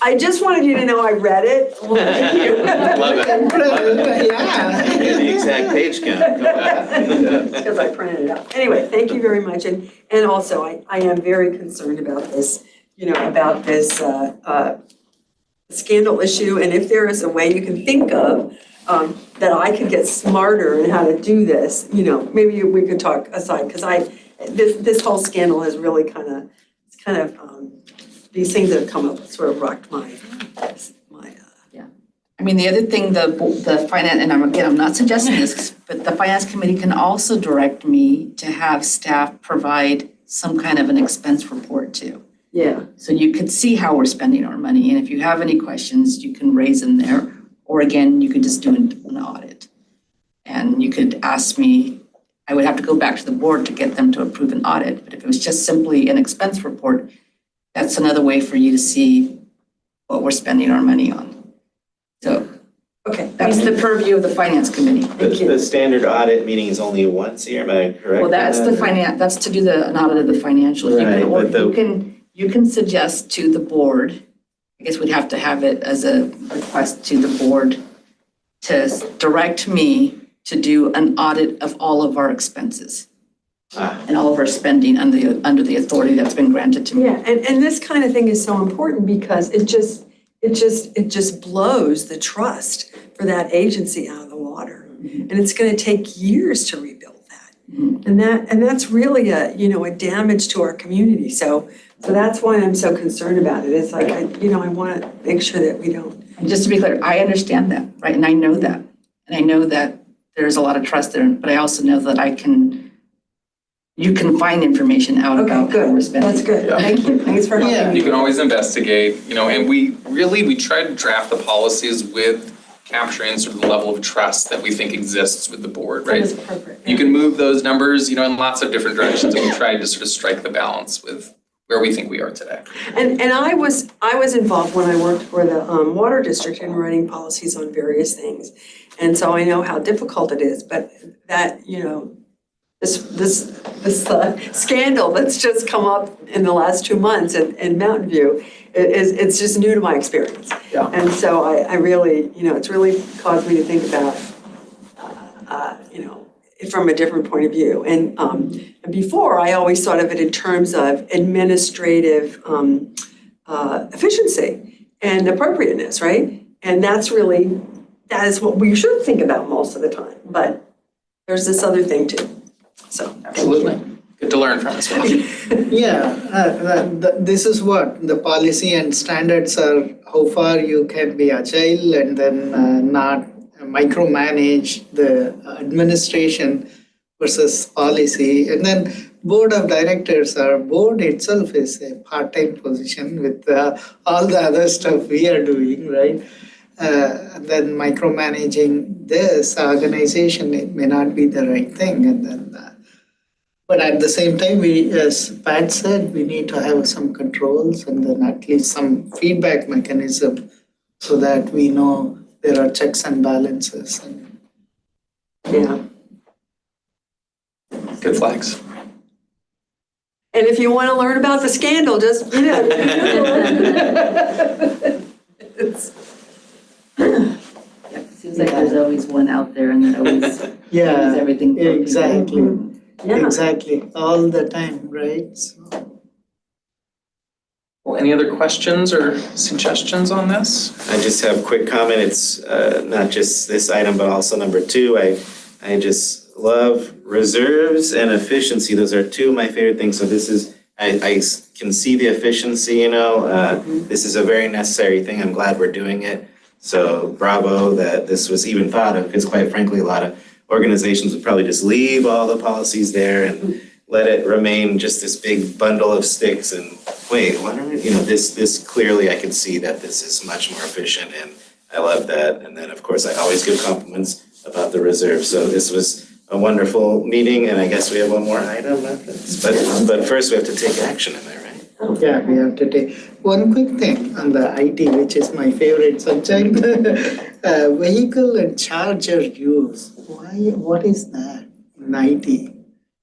I just wanted you to know I read it. Well, thank you. Love it. Yeah. Here's the exact page count. Go ahead. Because I printed it out. Anyway, thank you very much. And also, I am very concerned about this, about this scandal issue. And if there is a way you can think of that I could get smarter in how to do this, maybe we could talk aside. Because this whole scandal has really kind of, these things that have come up sort of rocked my I mean, the other thing, the finance, and I'm not suggesting this, but the finance committee can also direct me to have staff provide some kind of an expense report too. yeah. So you could see how we're spending our money, and if you have any questions, you can raise them there. Or again, you could just do an audit. And you could ask me, I would have to go back to the board to get them to approve an audit. But if it was just simply an expense report, that's another way for you to see what we're spending our money on. So Okay. that's the purview of the finance committee. The standard audit meeting is only once a year, am I correct? Well, that's the that's to do an audit of the financials. You can suggest to the board, I guess we'd have to have it as a request to the board to direct me to do an audit of all of our expenses and all of our spending under the authority that's been granted to me. Yeah, and this kind of thing is so important because it just blows the trust for that agency out of the water. And it's going to take years to rebuild that. And that's really a damage to our community. So that's why I'm so concerned about it. It's like, I want to make sure that we don't. And just to be clear, I understand that, right? And I know that. And I know that there's a lot of trust there, but I also know that you can find information out about how we're spending. That's good. Yeah. Thank you. Thanks for helping me. You can always investigate, and we try to draft the policies with capturing sort of the level of trust that we think exists with the board, right? That is appropriate. You can move those numbers, in lots of different directions, and we try to sort of strike the balance with where we think we are today. And I was involved when I worked for the water district in writing policies on various things. And so I know how difficult it is, but that, this scandal that's just come up in the last 2 months in Mountain View, it's just new to my experience. Yeah. And so I really, it's really caused me to think about, from a different point of view. And before, I always thought of it in terms of administrative efficiency and appropriateness, right? And that is what we should think about most of the time. But there's this other thing too. So Absolutely. Good to learn from as well. This is what the policy and standards are, how far you can be agile and then not micromanage the administration versus policy. And then board of directors, our board itself is a part-time position with all the other stuff we are doing, right? And then micromanaging this organization, it may not be the right thing. And then, but at the same time, we, as Pat said, we need to have some controls and then at least some feedback mechanism so that we know there are checks and balances. yeah. Good flags. And if you want to learn about the scandal, just, it's, It seems like there's always one out there and that always Yeah, everything. for people. exactly. yeah. Exactly, all the time, right? So, Well, any other questions or suggestions on this? I just have a quick comment. It's not just this item, but also number 2. I just love reserves and efficiency. Those are 2 of my favorite things. So this is, I can see the efficiency, this is a very necessary thing. I'm glad we're doing it. So bravo that this was even thought of, because quite frankly, a lot of organizations would probably just leave all the policies there and let it remain just this big bundle of sticks and wait, what are we, this clearly I can see that this is much more efficient and I love that. And then of course, I always give compliments about the reserve. So this was a wonderful meeting and I guess we have one more item after this. But first we have to take action, am I right? yeah, we have to take one quick thing on the IT, which is my favorite subject. Vehicle and charger use. What is that in IT?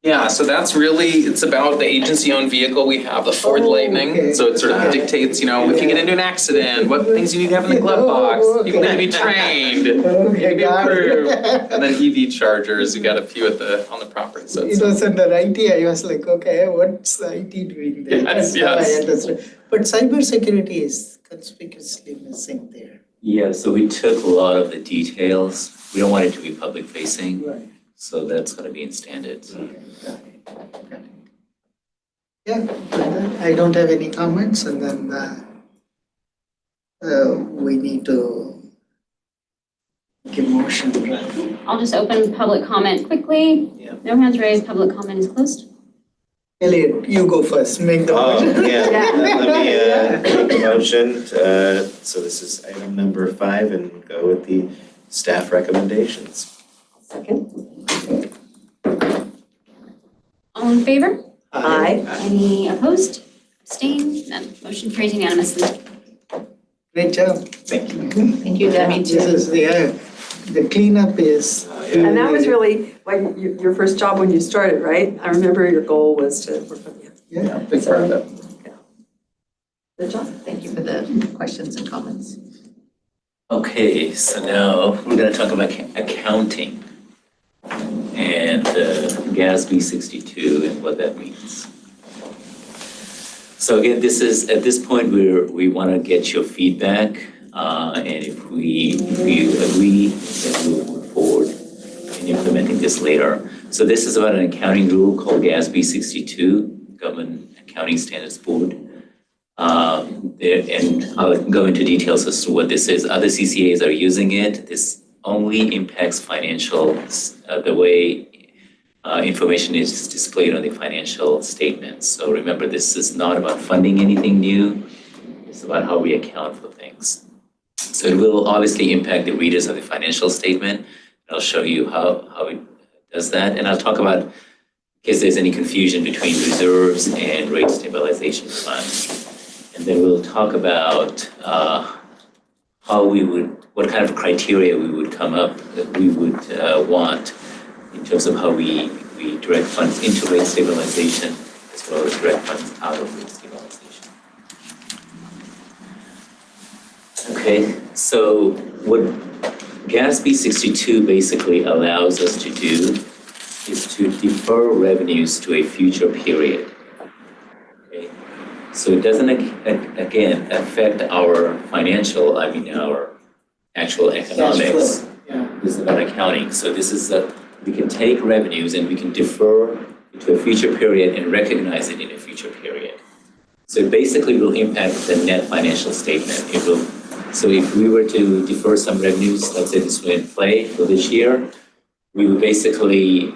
Yeah, so that's really, it's about the agency-owned vehicle we have, the Ford Lightning. okay. So it sort of dictates, if you get into an accident, what things you need to have in the glove box. People need to be trained, need to be got it. approved. And then EV chargers, you got a few on the property. So It was under IT, I was like, okay, what's IT doing there? Yes, That's how I yes. understood. But cybersecurity is conspicuously missing there. Yeah, so we took a lot of the details. We don't want it to be public facing, Right. so that's going to be in standards. Yeah, I don't have any comments and then we need to give motion, right? I'll just open public comment quickly. Yeah. No hands raised, public comment is closed. Elliot, you go first, make the Oh, motion. yeah, let me make a motion, so this is item number 5 and go with the staff recommendations. Second. All in favor? Aye. Any opposed? Abstained? None. Motion carries unanimously. Great job. Thank you. Thank you, Debbie, This is, the cleanup is. And that was really like your first job when you started, right? I remember your goal was to work on you. Yeah. Big part of it. Good job. Thank you for the questions and comments. Okay, so now we're going to talk about accounting and GASB 62 and what that means. So again, this is, at this point, we want to get your feedback, and if we agree, then we'll move forward in implementing this later. So this is about an accounting rule called GASB 62, Government Accounting Standards Board. And I'll go into details as to what this is. Other CCAs are using it. This only impacts financials, the way information is displayed on the financial statements. So remember, this is not about funding anything new. It's about how we account for things. So it will obviously impact the readers of the financial statement. I'll show you how it does that. And I'll talk about in case there's any confusion between reserves and rate stabilization fund. And then we'll talk about what kind of criteria we would come up that we would want in terms of how we direct funds into rate stabilization as well as direct funds out of rate stabilization. Okay, so what GASB 62 basically allows us to do is to defer revenues to a future period. Okay, so it doesn't again affect our financial, our actual economics. Yeah. This is about accounting. So this is we can take revenues and we can defer it to a future period and recognize it in a future period. So it basically will impact the net financial statement. It will. So if we were to defer some revenues, let's say this went in play for this year, we would basically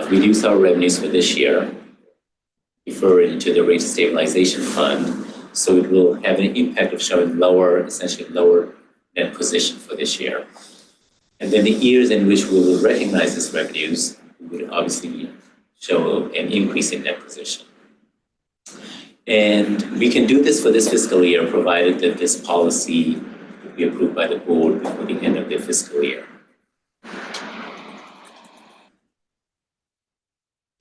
reduce our revenues for this year, defer it into the rate stabilization fund. So it will have an impact of showing essentially lower net position for this year. And then the years in which we will recognize these revenues would obviously show an increase in net position. And we can do this for this fiscal year, provided that this policy will be approved by the board before the end of the fiscal year.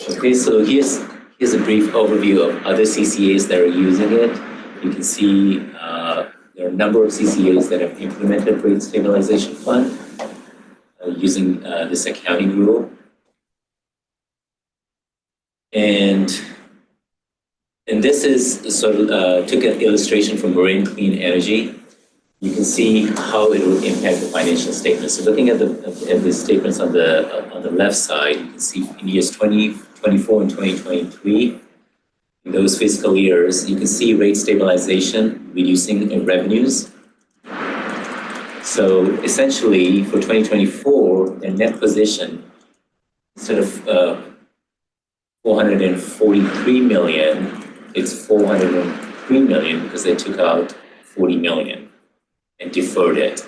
Okay, so here's a brief overview of other CCAs that are using it. You can see there are a number of CCAs that have implemented rate stabilization fund using this accounting rule. And this is sort of took an illustration from marine clean energy. You can see how it will impact the financial statements. So looking at the statements on the left side, you can see in years 2024 and 2023, in those fiscal years, you can see rate stabilization reducing in revenues. So essentially, for 2024, the net position, instead of 443 million, it's 403 million because they took out 40 million and deferred it.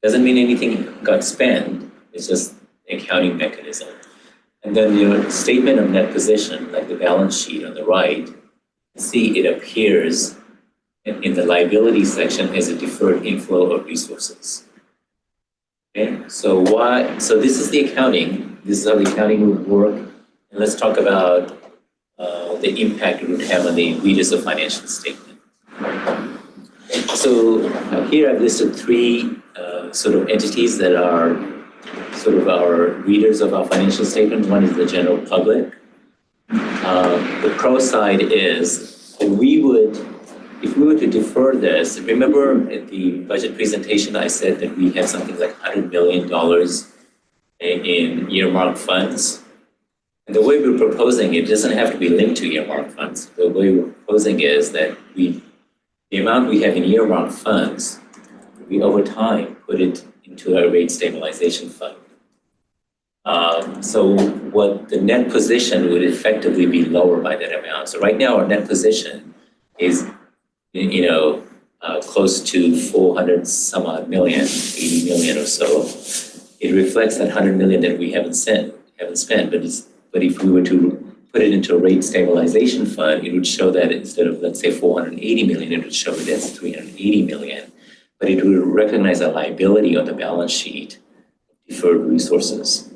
Doesn't mean anything got spent, it's just an accounting mechanism. And then your statement of net position, like the balance sheet on the right, see it appears in the liability section as a deferred inflow of resources. Okay, so this is the accounting, this is how the accounting would work. And let's talk about the impact it would have on the readers of financial statement. So here I've listed 3 sort of entities that are sort of our readers of our financial statement. One is the general public. The pro side is that if we were to defer this, remember at the budget presentation I said that we have something like $100 million in earmarked funds? And the way we're proposing it doesn't have to be linked to earmarked funds. The way we're proposing is that the amount we have in earmarked funds, we over time put it into a rate stabilization fund. So what the net position would effectively be lower by that amount. So right now, our net position is, close to 400 some odd million, 80 million or so. It reflects that 100 million that we haven't spent, but if we were to put it into a rate stabilization fund, it would show that instead of, let's say, 480 million, it would show it as 380 million. But it would recognize a liability on the balance sheet, deferred resources.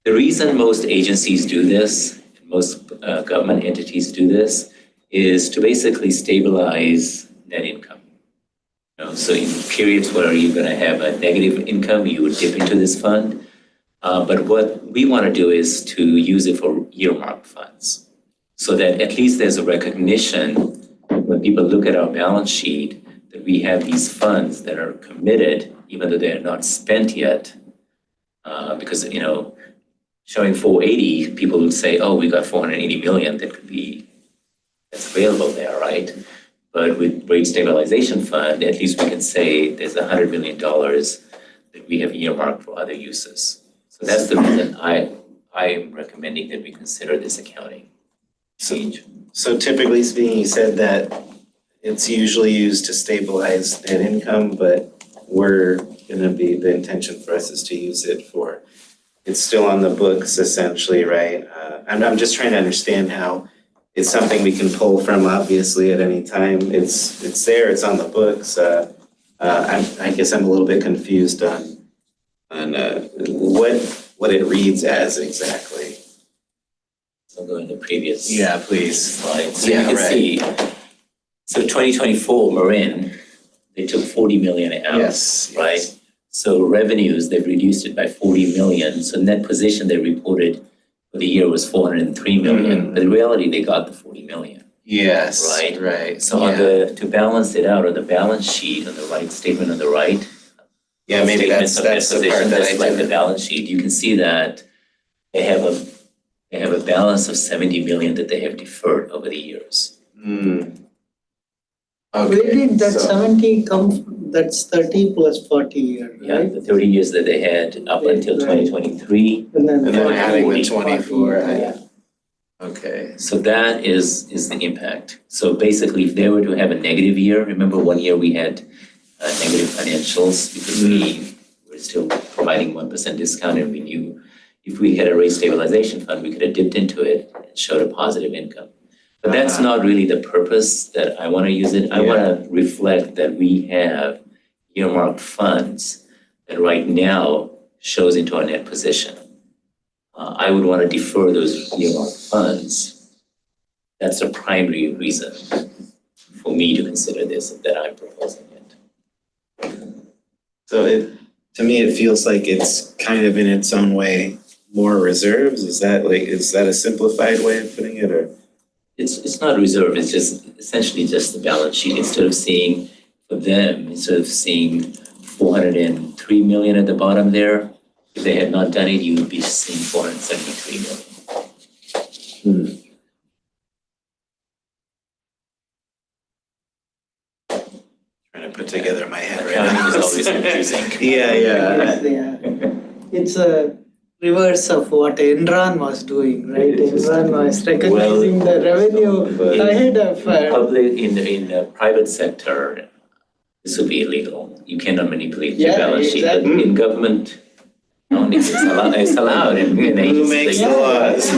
The reason most agencies do this, most government entities do this, is to basically stabilize net income. So in periods where you're going to have a negative income, you would dip into this fund. But what we want to do is to use it for earmark funds, so that at least there's a recognition when people look at our balance sheet that we have these funds that are committed, even though they're not spent yet. Because, showing 480, people would say, oh, we got 480 million that's available there, right? But with rate stabilization fund, at least we can say there's $100 million that we have earmarked for other uses. So that's the reason I'm recommending that we consider this accounting change. So typically speaking, you said that it's usually used to stabilize net income, but the intention for us is to use it for, it's still on the books essentially, right? I'm just trying to understand how it's something we can pull from obviously at any time. It's there, it's on the books. I guess I'm a little bit confused on what it reads as exactly. So I'll go into previous Please. slides. So you can see, so 2024 Marin, they took 40 million out, right? So revenues, they've reduced it by 40 million. So net position they reported for the year was 403 million. But in reality, they got the 40 million. Yes. Right. So to balance it out on the balance sheet, on the right statement on the right. Yeah, maybe that's the part that just like the balance sheet, you can see that they have a balance of 70 million that they have deferred over the years. Where did that 70 come from? That's 30 plus 40 years, Yeah, right? the 30 years that they had up until 2023. And And then 40, adding the 40, 24. yeah. Okay. So that is the impact. So basically, if they were to have a negative year, remember one year we had negative financials because we were still providing 1% discount, and we knew if we had a rate stabilization fund, we could have dipped into it and showed a positive income. But that's not really the purpose that I want to use it. I want to reflect that we have earmarked funds that right now shows into our net position. I would want to defer those earmarked funds. That's the primary reason for me to consider this, that I'm proposing it. So to me, it feels like it's kind of in its own way more reserves. Is that a simplified way of putting it, or? It's not reserve, it's just essentially just the balance sheet. Instead of seeing 403 million at the bottom there, if they had not done it, you would be seeing 473 million. Trying to put together my head right Accounting now. is always confusing. It's a reverse of what Enron was doing, right? Enron was recognizing the revenue ahead of. Public, in the private sector, this would be illegal. You cannot manipulate your balance sheet. But in government, it's allowed in agencies. Who makes the laws?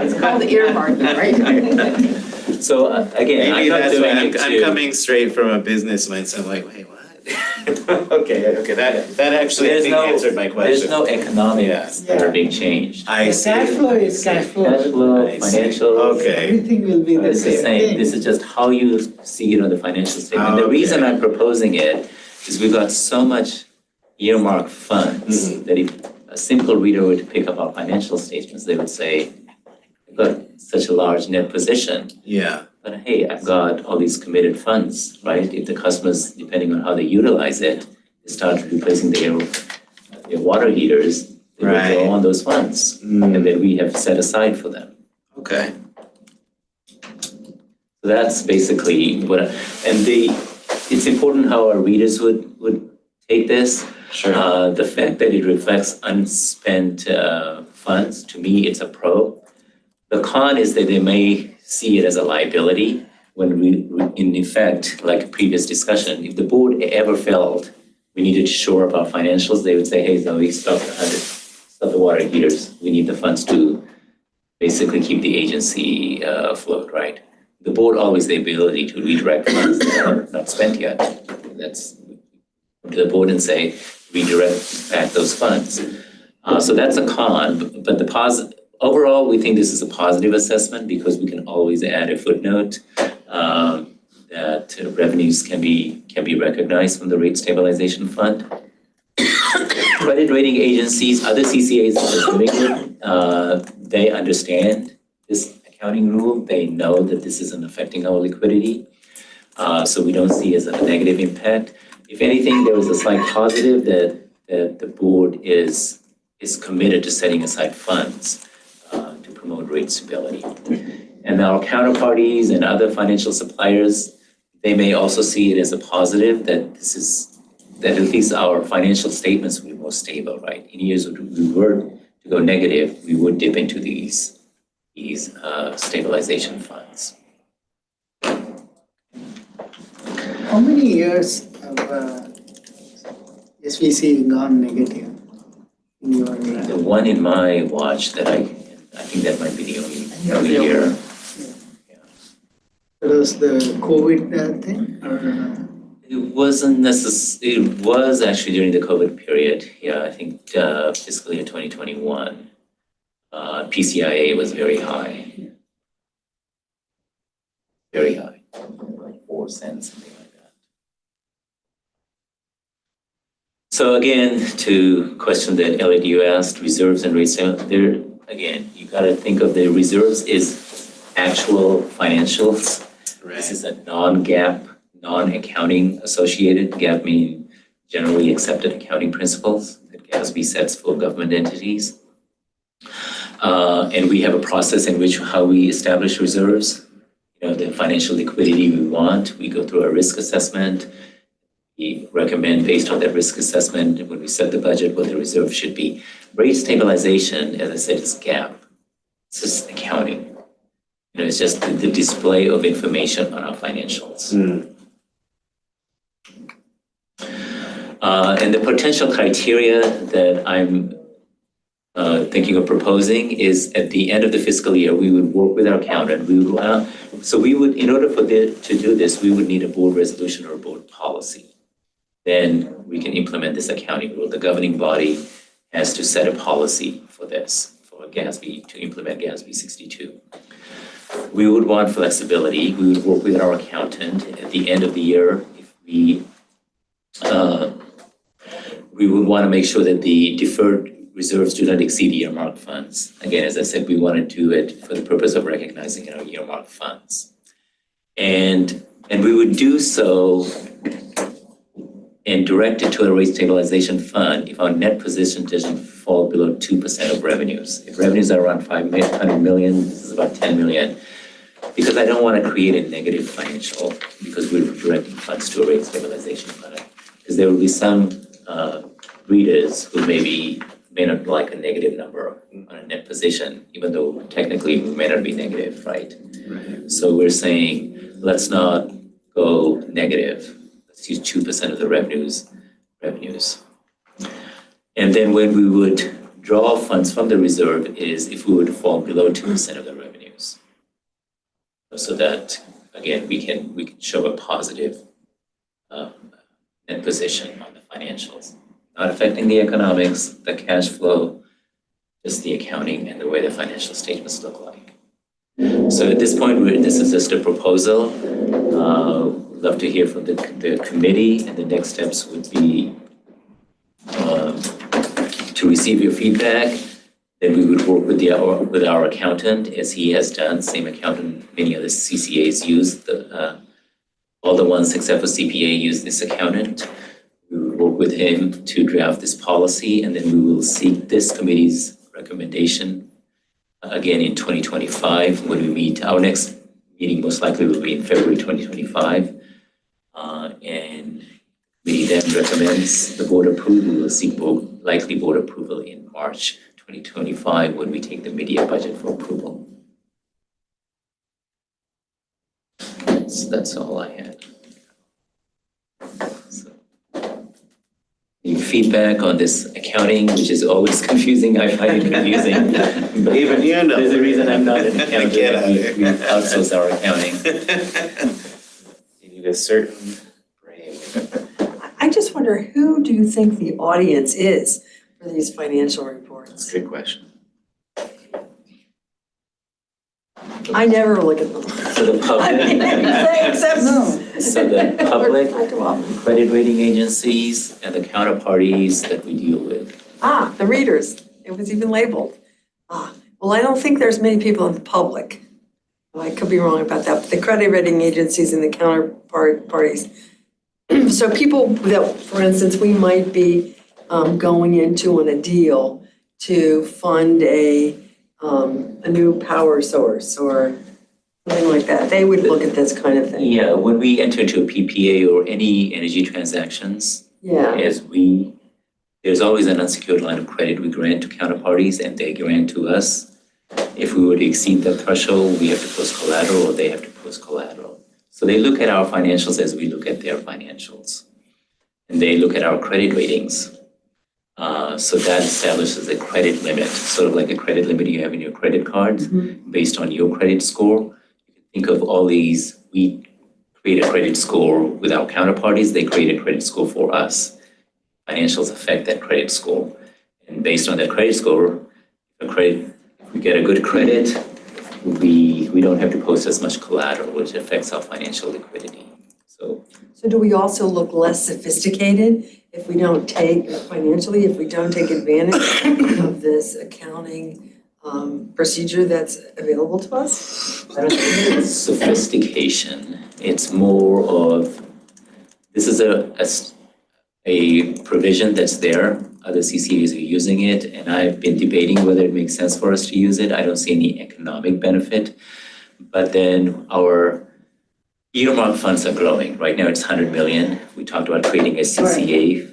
It's called earmarking, right? So again, Maybe I'm not doing it I'm to. coming straight from a business mindset. I'm like, wait, what? Okay, that actually I think answered my question. There's no economics that are being changed. I see. Cash flow is cash flow. Cash flow, I see. financial. Okay. Everything will be the It's the same same. thing. This is just how you see it on the financial statement. The Okay. reason I'm proposing it is we've got so much earmarked funds that if a simple reader were to pick up our financial statements, they would say, I've got such a large net position. Yeah. But hey, I've got all these committed funds, right? If the customers, depending on how they utilize it, they start replacing their water heaters, they will Right. draw on those funds, and then we have set aside for them. Okay. So that's basically it's important how our readers would take this. Sure. The fact that it reflects unspent funds, to me, it's a pro. The con is that they may see it as a liability when in effect, like previous discussion, if the board ever felt we needed to shore up our financials, they would say, hey, Zoe, stop the water heaters. We need the funds to basically keep the agency afloat, right? The board always the ability to redirect funds that are not spent yet. That's to the board and say, redirect back those funds. So that's a con, but the overall, we think this is a positive assessment because we can always add a footnote that revenues can be recognized from the rate stabilization fund. Credit rating agencies, other CCAs that are doing it, they understand this accounting rule. They know that this isn't affecting our liquidity. So we don't see it as a negative impact. If anything, there was a slight positive that the board is committed to setting aside funds to promote rate stability. And our counterparties and other financial suppliers, they may also see it as a positive that at least our financial statements will be more stable, right? In years when we were to go negative, we would dip into these stabilization funds. How many years have SVCE gone negative in your The one in my watch that I think that might be the only year. It was the COVID thing or? It wasn't necessarily, it was actually during the COVID period. Yeah, I think fiscal year 2021, PCIA was very high. Very high, like 4 cents, something like that. So again, to question that Elliot, you asked, reserves and rates, there, again, you gotta think of the reserves is actual financials. Right. This is a non-GAAP, non-accounting associated. GAAP meaning generally accepted accounting principles that GASB sets for government entities. And we have a process in which how we establish reserves. You know, the financial liquidity we want, we go through a risk assessment. We recommend based on that risk assessment when we set the budget what the reserve should be. Rate stabilization, as I said, is GAAP. It's just accounting. You know, it's just the display of information on our financials. And the potential criteria that I'm thinking of proposing is at the end of the fiscal year, we would work with our accountant. We would, in order to do this, we would need a board resolution or a board policy. Then we can implement this accounting rule. The governing body has to set a policy for this, for GASB, to implement GASB 62. We would want flexibility. We would work with our accountant at the end of the year. If we would want to make sure that the deferred reserves do not exceed earmarked funds. Again, as I said, we want to do it for the purpose of recognizing our earmarked funds. And we would do so and direct it to a rate stabilization fund if our net position doesn't fall below 2% of revenues. If revenues are around $500 million, this is about 10 million. Because I don't want to create a negative financial because we're directing funds to a rate stabilization fund. Because there will be some readers who may not like a negative number on a net position, even though technically we may not be negative, right? So we're saying, let's not go negative. Let's use 2% of the revenues. And then when we would draw funds from the reserve is if we would fall below 2% of the revenues. So that, again, we can show a positive net position on the financials. Not affecting the economics, the cash flow, just the accounting and the way the financial statements look like. So at this point, this is just a proposal. Love to hear from the committee, and the next steps would be to receive your feedback. Then we would work with our accountant, as he has done, same accountant many other CCAs use. All the ones except for CPA use this accountant. We will work with him to draft this policy, and then we will seek this committee's recommendation again in 2025 when we meet. Our next meeting most likely will be in February 2025. And We then recommends the board approval. We will seek likely board approval in March 2025 when we take the mid-year budget for approval. That's all I had. So, any feedback on this accounting, which is always confusing? I find it confusing. But Even you know. there's a reason I'm not an accountant. Get out of We here. outsource our accounting. You need a certain brain. I just wonder, who do you think the audience is for these financial That's reports? a good question. I never look at them. So the public, Except no. so the public, I do often. credit rating agencies, and the counterparties that we deal with. Ah, the readers, it was even labeled. Ah, well, I don't think there's many people in the public. Well, I could be wrong about that, but the credit rating agencies and the counterparties. So people that, for instance, we might be going into on a deal to fund a new power source or something like that, they would look at this kind of thing. Yeah, when we enter into a PPA or any energy transactions, Yeah, there's always an unsecured line of credit we grant to counterparties and they grant to us. If we were to exceed the threshold, we have to post collateral or they have to post collateral. So they look at our financials as we look at their financials. And they look at our credit ratings. So that establishes a credit limit, sort of like a credit limit you have in your credit cards based on your credit score. You can think of all these, we create a credit score with our counterparties, they create a credit score for us. Financials affect that credit score. And based on that credit score, if we get a good credit, we don't have to post as much collateral, which affects our financial liquidity. So so do we also look less sophisticated if we don't take advantage of this accounting procedure that's available to us? I don't think it's sophistication. It's more of, this is a provision that's there. Other CCAs are using it, and I've been debating whether it makes sense for us to use it. I don't see any economic benefit. But then our earmark funds are growing. Right now it's 100 million. We talked about creating a CCA,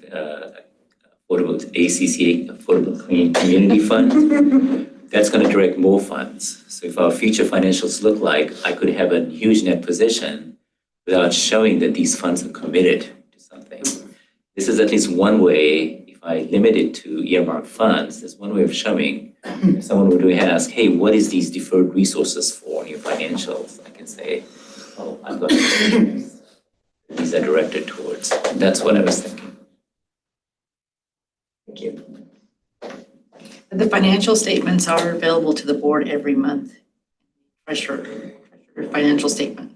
Affordable Clean Community Fund. That's going to direct more funds. So if our future financials look like I could have a huge net position without showing that these funds are committed to something. This is at least one way, if I limit it to earmark funds, there's one way of showing. If someone were to ask, hey, what is these deferred resources for in your financials? I can say, oh, I've got these are directed towards. That's what I was thinking. Thank you. The financial statements are available to the board every month. Treasurer financial statement.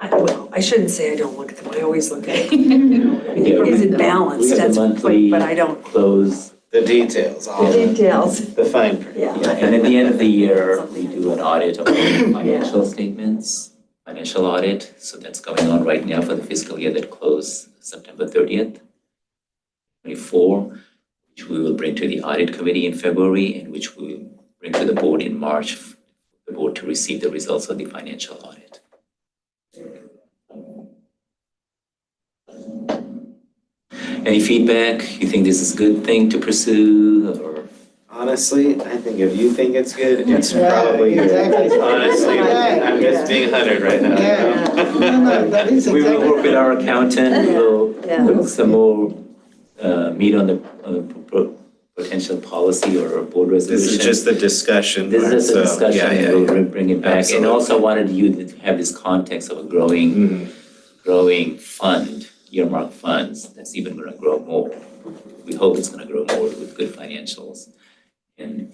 I shouldn't say I don't look at them, I always look at it. Yeah, Is it balanced? We have That's the monthly but I don't. close. The details, all The the details, fine print. yeah. Yeah, and at the end of the year, we do an audit of financial statements, financial audit. So that's going on right now for the fiscal year that closed September 30th, 24, which we will bring to the audit committee in February and which we will bring to the board in March, for the board to receive the results of the financial audit. Any feedback? You think this is a good thing to pursue or? Honestly, I think if you think it's good, it's Right, probably good. exactly. Honestly, Yeah, I'm just being hunted right now. Yeah. No, that is We will exactly. work with our accountant, we'll Yeah. put some more meat on the potential policy or board resolution. This is just the discussion This part, is just a so, discussion, yeah, we'll yeah. bring it back. And Absolutely. also wanted you to have this context of a growing fund, earmark funds, that's even gonna grow more. We hope it's gonna grow more with good financials. And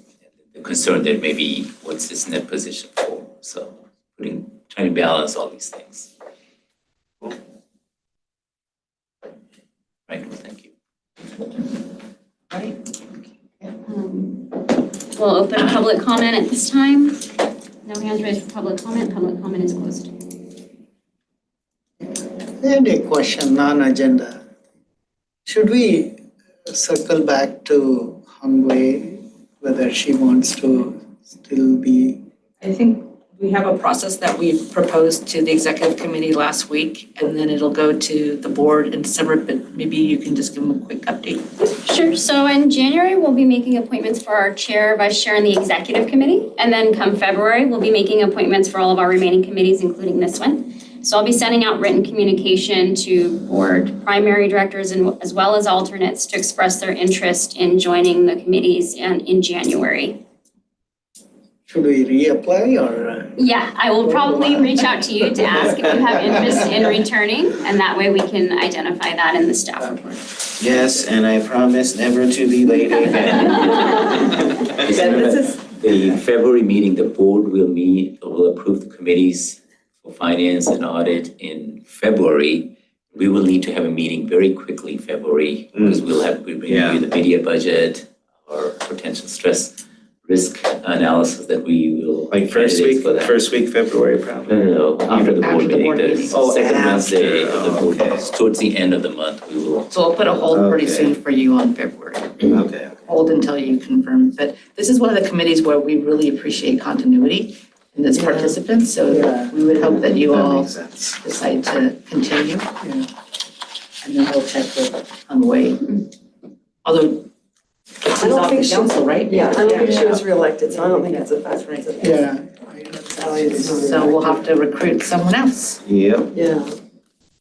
the concern there may be, what's this net position for? So trying to balance all these things. Right, thank you. We'll open public comment at this time. No hands raised for public comment. Public comment is closed. I had a question, non-agenda. Should we circle back to Hung Wei, whether she wants to still be? I think we have a process that we proposed to the executive committee last week, and then it'll go to the board in December, but maybe you can just give them a quick update. Sure. So in January, we'll be making appointments for our chair, vice chair, and the executive committee. And then come February, we'll be making appointments for all of our remaining committees, including this one. So I'll be sending out written communication to board primary directors and as well as alternates to express their interest in joining the committees in January. Should we reapply or? Yeah, I will probably reach out to you to ask if you have interest in returning, and that way we can identify that in the staff report. Yes, and I promise never to be late again. The February meeting, the board will approve the committees for finance and audit in February. We will need to have a meeting very quickly in February because we'll review the media budget or potential stress risk analysis that we will. Like first week February probably. No, after the board meeting, the Oh, second Wednesday after. of the board, Okay. towards the end of the month, we will. So I'll put a hold pretty Okay. soon for you on February. Okay. Hold until you confirm. But this is one of the committees where we really appreciate continuity in its participants. So we would hope that you That all makes sense. decide to continue. And then we'll check with Hung-Wei. Although she's don't off think the she- council, right? Yeah, I don't think she was reelected, so I don't think it's a That's fact. right. Yeah. So we'll have to recruit someone else. Yep. Yeah.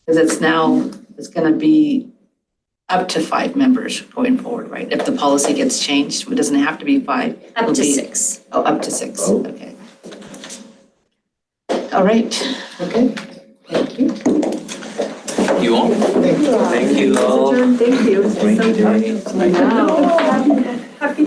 Because it's gonna be up to 5 members going forward, right? If the policy gets changed, it doesn't have to be 5. Up It'll to be- 6. Oh, up to 6, Oh. okay. All right, Okay, thank you. Thank you all. thank you. Thank you all. Thank you. Thank you, Jenny. Wow. Happy